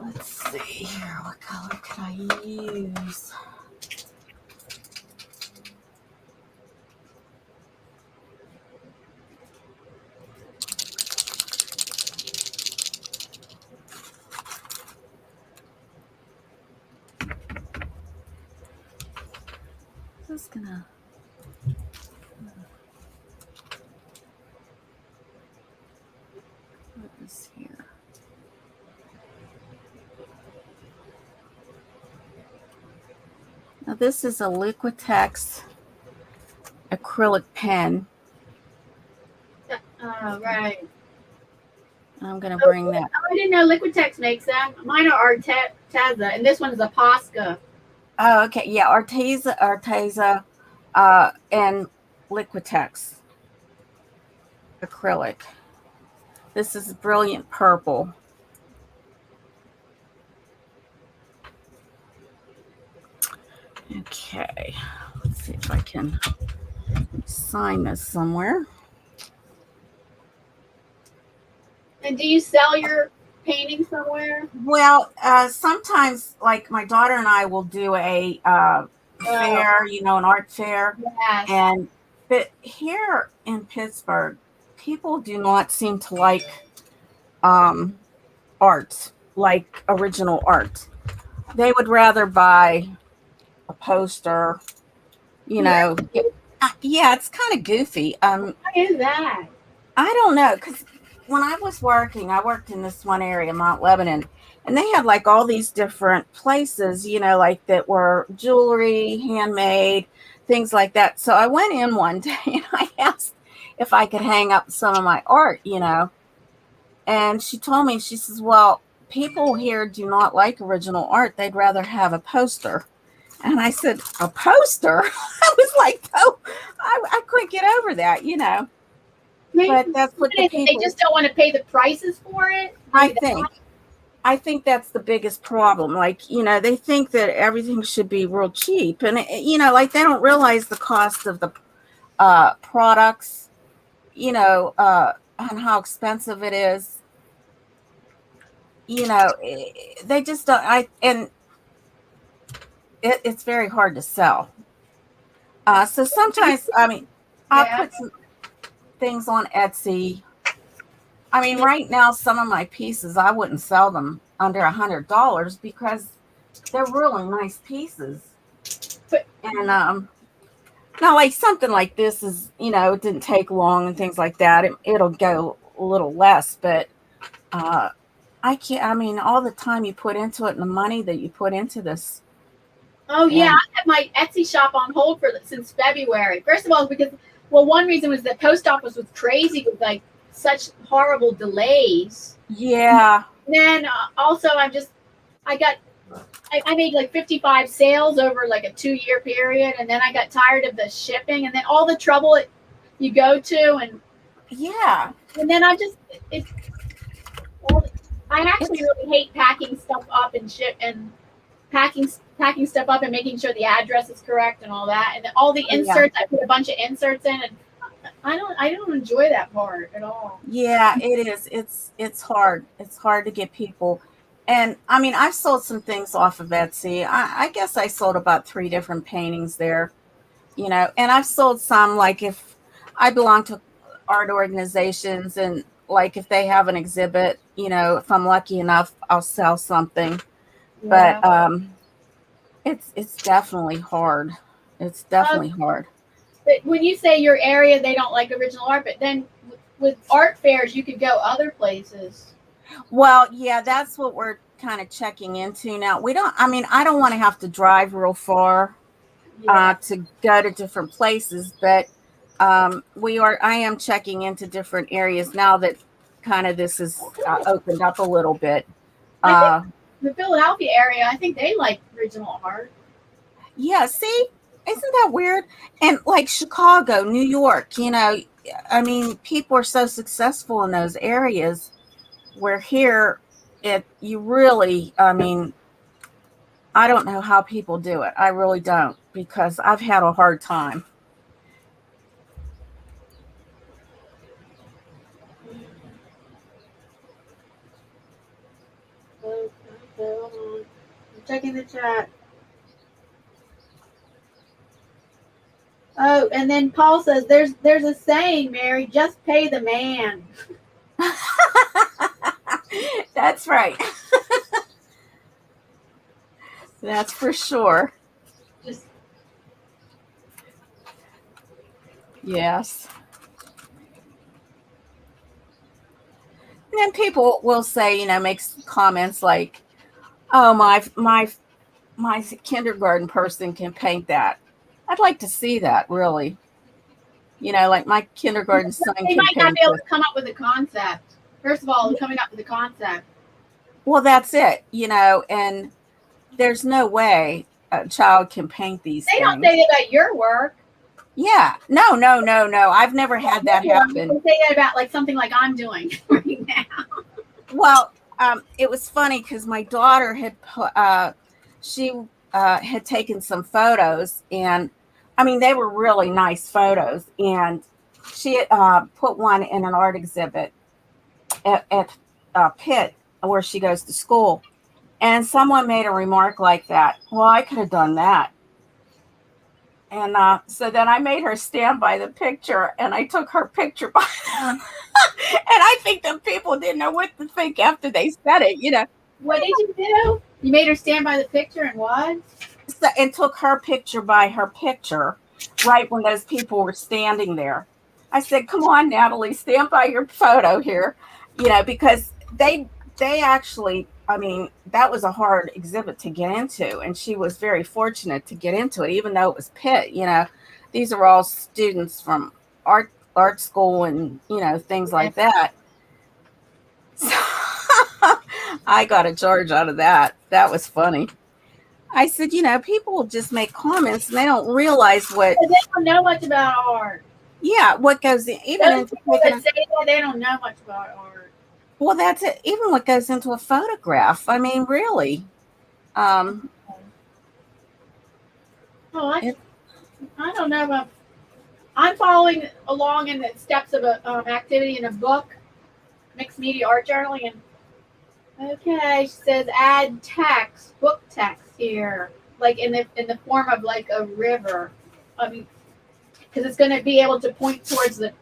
Let's see here. What color can I use? Just gonna put this here. Now this is a Liquitex acrylic pen. Oh, right. I'm gonna bring that. Oh, I didn't know Liquitex makes them. Mine are Arteza, and this one is a Posca. Oh, okay. Yeah, Arteza, and Liquitex acrylic. This is brilliant purple. Okay, let's see if I can sign this somewhere. And do you sell your painting somewhere? Well, sometimes, like my daughter and I will do a fair, an art fair, Yes. and but here in Pittsburgh, people do not seem to like art, like original art. They would rather buy a poster, Yeah. Yeah, it's kind of goofy. Why is that? I don't know, because when I was working, I worked in this one area, Mount Lebanon, and they had like all these different places, like that were jewelry, handmade, things like that. So I went in one day and I asked if I could hang up some of my art, and she told me, she says, well, people here do not like original art. They'd rather have a poster. And I said, a poster? I was like, oh, I couldn't get over that, Maybe But that's what the they people, just don't want to pay the prices for it. I think that's the biggest problem. Like, they think that everything should be real cheap. And, like they don't realize the cost of the products, and how expensive it is. They just don't. It's very hard to sell. So sometimes, I'll put some things on Etsy. Right now, some of my pieces, I wouldn't sell them under $100 because they're really nice pieces. And now, like something like this is, it didn't take long and things like that. It'll go a little less, but I can't. All the time you put into it and the money that you put into this. Oh yeah, I had my Etsy shop on hold since February. First of all, because one reason was the post office was crazy with like such horrible delays. Yeah. And then also I made like 55 sales over like a 2-year period, and then I got tired of the shipping and then all the trouble you go to, and then I actually really hate packing stuff up and ship and packing stuff up and making sure the address is correct and all that, and then all the inserts. I put a bunch of inserts in, and I don't enjoy that part at all. Yeah, it is. It's hard. It's hard to get people. And I've sold some things off of Etsy. I guess I sold about 3 different paintings there, and I've sold some, like if I belong to art organizations and like if they have an exhibit, if I'm lucky enough, I'll sell something. Yeah. But it's definitely hard. It's definitely hard. But when you say your area, they don't like original art, but then with art fairs, you could go other places. Well, yeah, that's what we're kind of checking into now. I don't want to have to drive real far to go to different places, but I am checking into different areas now that kind of this is opened up a little bit. I think the Philadelphia area, I think they like original art. Yeah, see, isn't that weird? And like Chicago, New York, people are so successful in those areas, where here you really, I don't know how people do it. I really don't, because I've had a hard time. Hold on. I'm checking the chat. Oh, and then Paul says there's a saying, Mary, just pay the man. That's right. That's for sure. Yes. And then people will say, make comments like, "Oh, my kindergarten person can paint that." I'd like to see that, really. Like my kindergarten son They might not be able to come up with a concept. First of all, coming up with a concept. Well, that's it, and there's no way a child can paint these things. They don't say that about your work. Yeah. No. I've never had that happen. They say that about like something like I'm doing right now. Well, it was funny because my daughter had had taken some photos, and they were really nice photos, and she had put one in an art exhibit, at Pitt, where she goes to school. And someone made a remark like that. Well, I could have done that. And so then I made her stand by the picture, and I took her picture by them. And I think the people didn't know what to think after they said it, you know. What did you do? You made her stand by the picture and what? So, and took her picture by her picture right when those people were standing there. I said, come on, Natalie, stand by your photo here, you know, because they actually, I mean, that was a hard exhibit to get into, and she was very fortunate to get into it, even though it was Pitt. You know, these are all students from art school and, you know, things like that. So I got a charge out of that. That was funny. I said, you know, people will just make comments and they don't realize what. They don't know much about art. Yeah, what goes in, even Those into people that say that, they don't know much about art. Well, that's it. Even what goes into a photograph. I mean, really. Oh, I don't know about. I'm following along in the steps of a activity in a book, mixed media art journaling, and okay, she says add text, book text here, like in the form of like a river. I mean, because it's going to be able to point towards the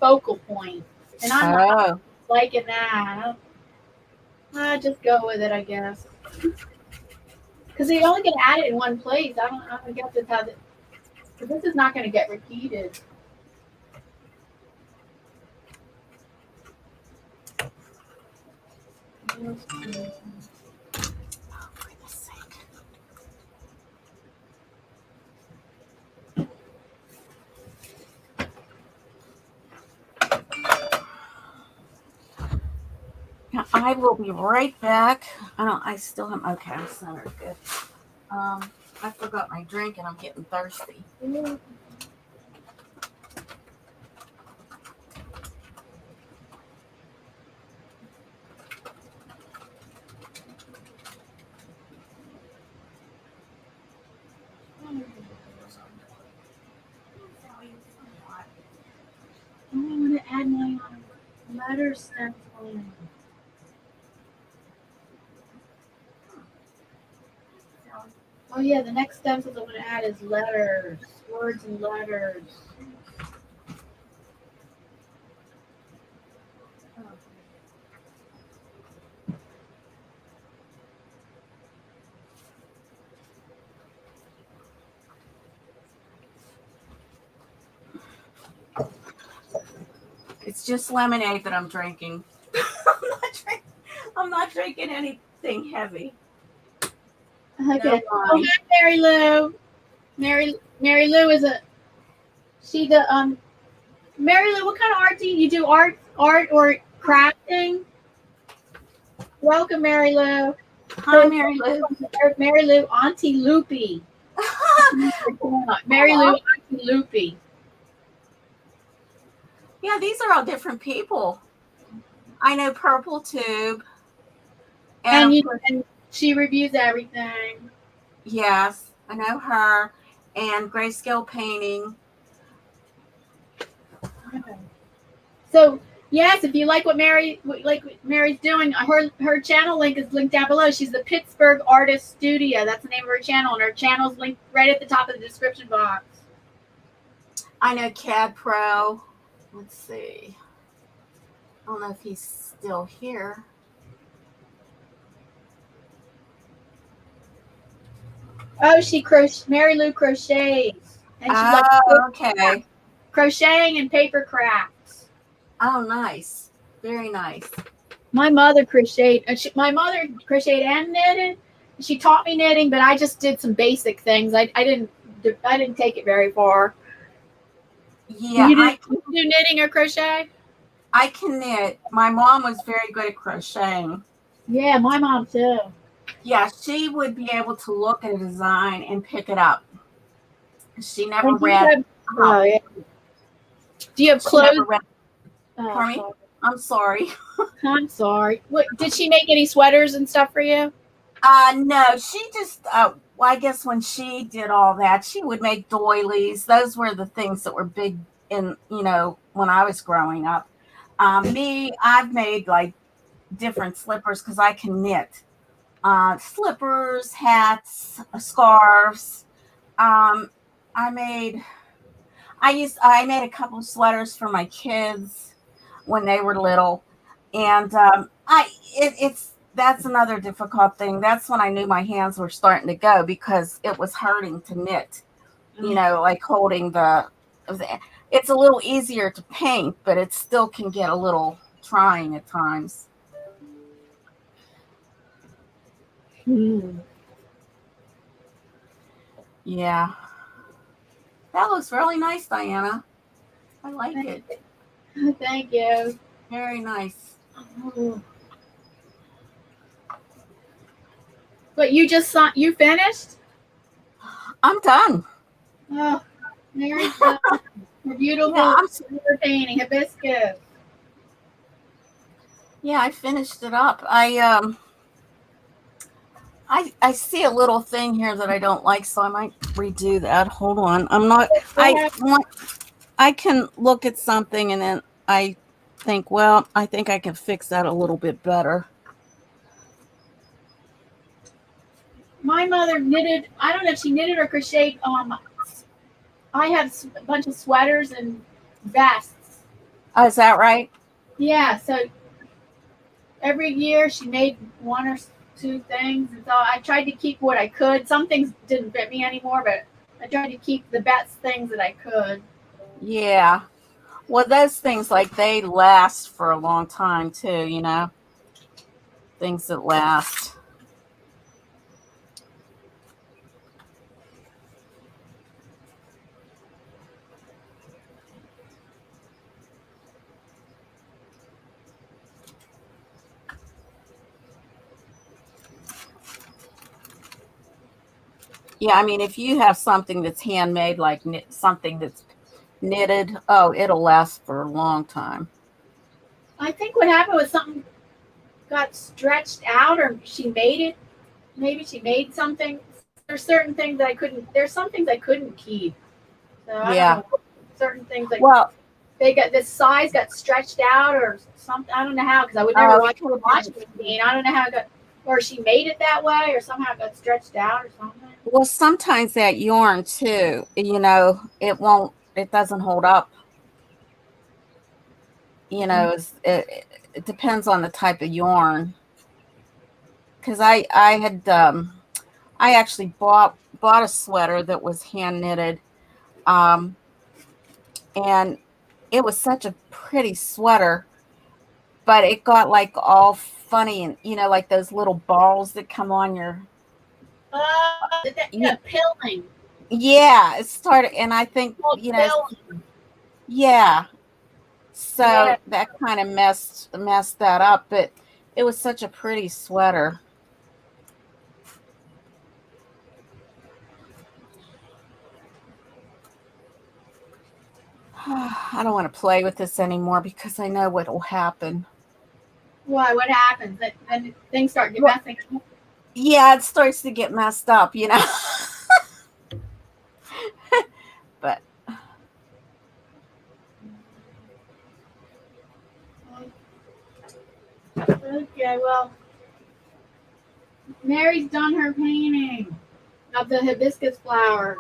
focal point, and I'm not liking that. I just go with it, I guess, because they only can add it in one place. I don't guess it's how that. Because this is not going to get repeated. Now, I will be right back. I still have, okay, I'm centered. Good. I forgot my drink and I'm getting thirsty. I want to add my letter stenciling. Oh yeah, the next stencils I want to add is letters, words and letters. It's just lemonade that I'm drinking. I'm not drinking anything heavy. Okay. No Oh, hi, Mary Lou. Mary Lou is Mary Lou, what kind of art do you do? Art or crafting? Welcome, Mary Lou. Hi, Mary Lou. Mary Lou, Auntie Loopy. Mary Lou, Auntie Loopy. Yeah, these are all different people. I know Purple Tube. And she reviews everything. Yes, I know her. And Grayscale Painting. Okay. So yes, if you like what Mary's doing, her channel link is linked down below. She's the Pittsburgh Artist Studio. That's the name of her channel, and her channel's linked right at the top of the description box. I know CAD Pro. Let's see. I don't know if he's still here. Oh, Mary Lou crochets. And she okay. Crocheting and paper crafts. Oh, nice. Very nice. My mother crocheted. My mother crocheted and knitted. She taught me knitting, but I just did some basic things. I didn't take it very far. Yeah. You do knitting or crochet? I can knit. My mom was very good at crocheting. Yeah, my mom too. Yeah, she would be able to look at a design and pick it up. She never read. Yeah. Do you have clothes? Pardon me? I'm sorry. I'm sorry. What did she make any sweaters and stuff for you? No, she just well, I guess when she did all that, she would make doilies. Those were the things that were big in, when I was growing up. I've made like different slippers because I can knit. Slippers, hats, scarves. Um, I made I made a couple of sweaters for my kids when they were little, and it's that's another difficult thing. That's when I knew my hands were starting to go because it was hurting to knit. You know, like holding the it's a little easier to paint, but it still can get a little trying at times. Yeah. That looks really nice, Diana. I like it. Thank you. Very nice. But you just saw, you finished? I'm done. Oh, Mary's done. Her beautiful painting, hibiscus. Yeah, I finished it up. I see a little thing here that I don't like, so I might redo that. Hold on. I can look at something and then I think, well, I think I can fix that a little bit better. My mother knitted, I don't know if she knitted or crocheted. I have a bunch of sweaters and vests. Oh, is that right? Yeah, so every year she made one or two things. And so I tried to keep what I could. Some things didn't fit me anymore, but I tried to keep the best things that I could. Yeah. Well, those things, like, they last for a long time, too, you know? Things that last. Yeah, I mean, if you have something that's handmade, like something that's knitted, oh, it'll last for a long time. I think what happened was something got stretched out, or she made it. Maybe she made something. There's certain things that I couldn't. There's some things I couldn't keep. So I don't know. Certain things like they got this size got stretched out or something. I don't know how, because I would never watch the washing machine. I don't know how it got, or she made it that way, or somehow it got stretched out or something. Well, sometimes that yarn too, you know, it doesn't hold up. You know, it depends on the type of yarn. Because I actually bought a sweater that was hand knitted, and it was such a pretty sweater, but it got like all funny, and you know, like those little balls that come on your pilling. Yeah, it started, and I think, you know, yeah, so that kind of messed that up, but it was such a pretty sweater. I don't want to play with this anymore because I know what will happen. Why? What happens? Then things start messing up. Yeah, it starts to get messed up, you know. But okay, well, Mary's done her painting of the hibiscus flower.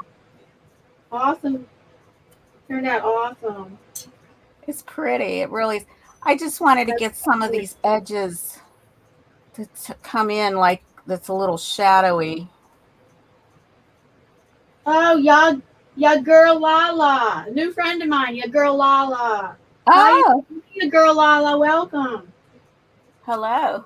Awesome. Turned out awesome. It's pretty. It really is. I just wanted to get some of these edges to come in, like that's a little shadowy. Oh, ya girl Lala. A new friend of mine, ya girl Lala. Oh. Ya girl Lala, welcome. Hello.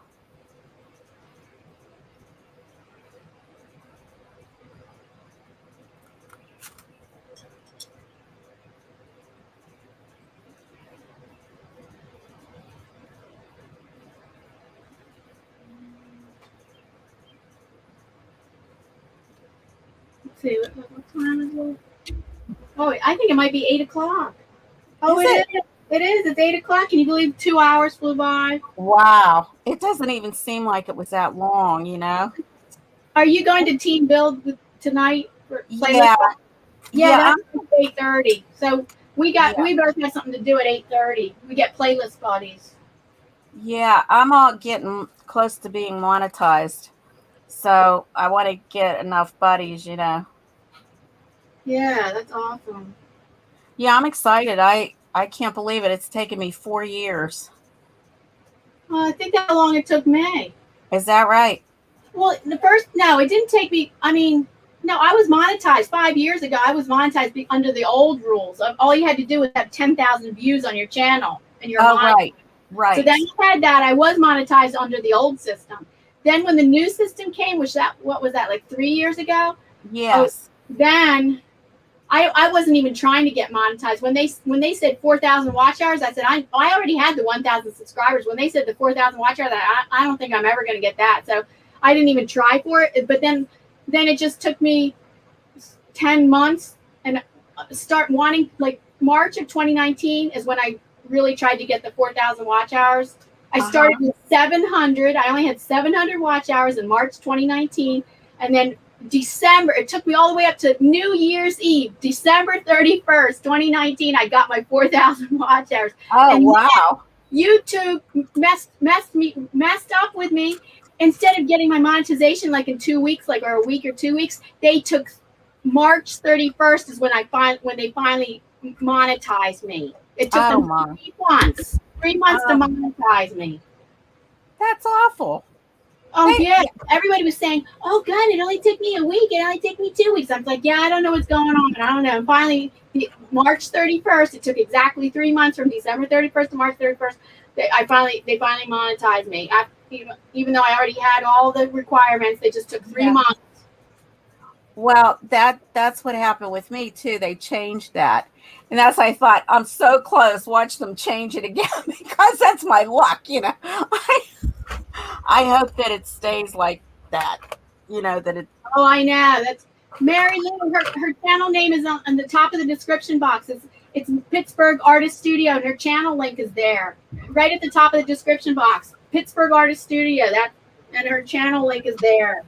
Let's see, what time is it? Oh, I think it might be 8 o'clock. Oh, it is. It is. It's 8 o'clock. Can you believe 2 hours flew by? Wow. It doesn't even seem like it was that long, you know? Are you going to team build tonight? Yeah. Yeah, that's 8:30. So we both have something to do at 8:30. We get playlist buddies. Yeah, I'm all getting close to being monetized. So I want to get enough buddies, you know. Yeah, that's awesome. Yeah, I'm excited. I can't believe it. It's taken me 4 years. I think that's how long it took me. Is that right? Well, no, it didn't take me. I mean, no, I was monetized 5 years ago. I was monetized under the old rules. All you had to do was have 10,000 views on your channel, and you're monetized. Right. So then I had that. I was monetized under the old system. Then when the new system came, what was that, like 3 years ago? Yes. Then I wasn't even trying to get monetized. When they said 4,000 watch hours, I said I already had the 1,000 subscribers. When they said the 4,000 watch hours, I don't think I'm ever going to get that. So I didn't even try for it. But then it just took me 10 months and start wanting, like March of 2019 is when I really tried to get the 4,000 watch hours. I started with 700. I only had 700 watch hours in March 2019, and then December, it took me all the way up to New Year's Eve, December 31st, 2019. I got my 4,000 watch hours. Oh, and wow! YouTube messed up with me. Instead of getting my monetization like in 2 weeks, like or a week or 2 weeks, they took March 31st is when they finally monetized me. It took them 3 months. 3 months to monetize me. That's awful. Oh, yeah. Everybody was saying, oh, God, it only took me a week. It only took me 2 weeks. I was like, yeah, I don't know what's going on. I don't know. And finally, March 31st, it took exactly 3 months from December 31st to March 31st. They finally monetized me. Even though I already had all the requirements, they just took 3 months. Well, that's what happened with me, too. They changed that. And that's why I thought, I'm so close. Watch them change it again because that's my luck, you know. I hope that it stays like that, you know, that it. Oh, I know. That's Mary Lou. Her channel name is on the top of the description box. It's Pittsburgh Artist Studio, and her channel link is there, right at the top of the description box. Pittsburgh Artist Studio. And her channel link is there.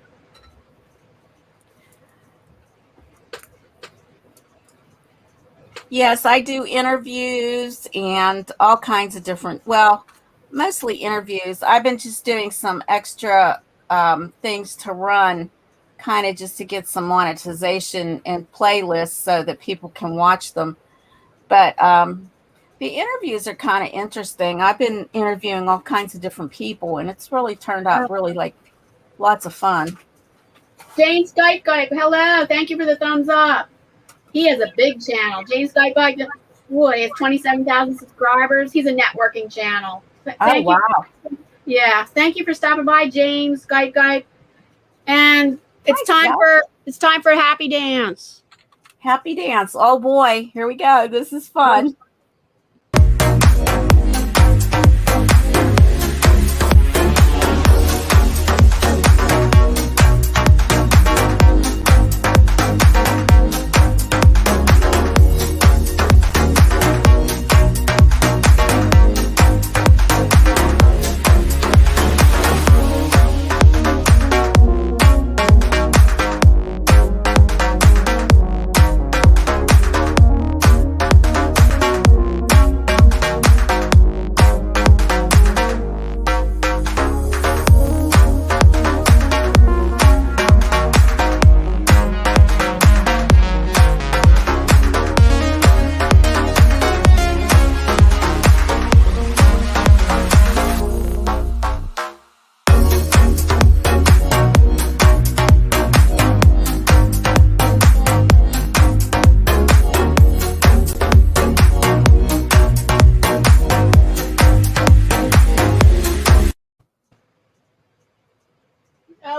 Yes, I do interviews and all kinds of different, well, mostly interviews. I've been just doing some extra things to run, kind of just to get some monetization and playlists so that people can watch them. But the interviews are kind of interesting. I've been interviewing all kinds of different people, and it's really turned out really like lots of fun. Jane Skype, hello. Thank you for the thumbs up. He has a big channel. James Skype, he has 27,000 subscribers. He's a networking channel. Wow. Yeah. Thank you for stopping by, James Skype. And it's time for a happy dance. Happy dance. Oh boy, here we go. This is fun.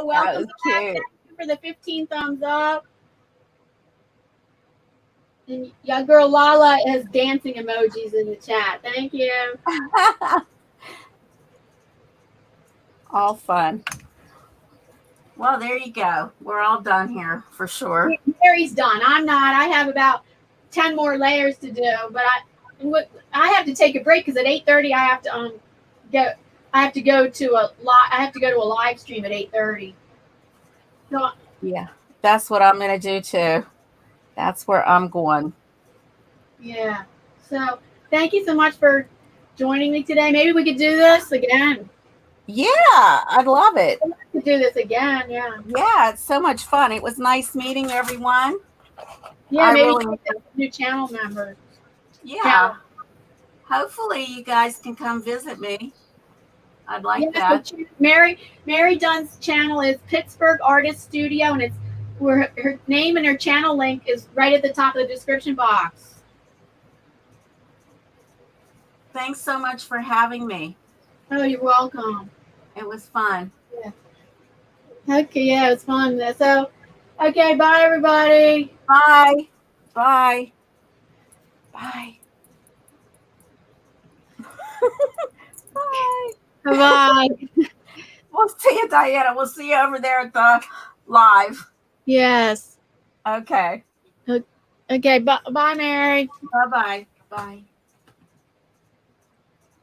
Welcome back. Thank you for the 15 thumbs up. And young girl Lala has dancing emojis in the chat. Thank you. All fun. Well, there you go. We're all done here for sure. Mary's done. I'm not. I have about 10 more layers to do, but I have to take a break because at 8:30 I have to go to a live stream at 8:30. So, yeah, that's what I'm going to do too. That's where I'm going. Yeah. So thank you so much for joining me today. Maybe we could do this again. Yeah, I'd love it. We could do this again. Yeah. Yeah, it's so much fun. It was nice meeting everyone. Yeah, I maybe really, new channel members. yeah. Hopefully you guys can come visit me. I'd like Yeah, that. so Mary Dunn's channel is Pittsburgh Artist Studio, and it's where her name and her channel link is right at the top of the description box. Thanks so much for having me. Oh, you're welcome. It was fun. Yeah. Okay, yeah, it was fun. So, okay, bye everybody. Bye. Bye. Bye. Bye. Bye. We'll see you, Diana. We'll see you over there at the live. Yes. Okay. Okay, bye, Mary. Bye-bye. Bye.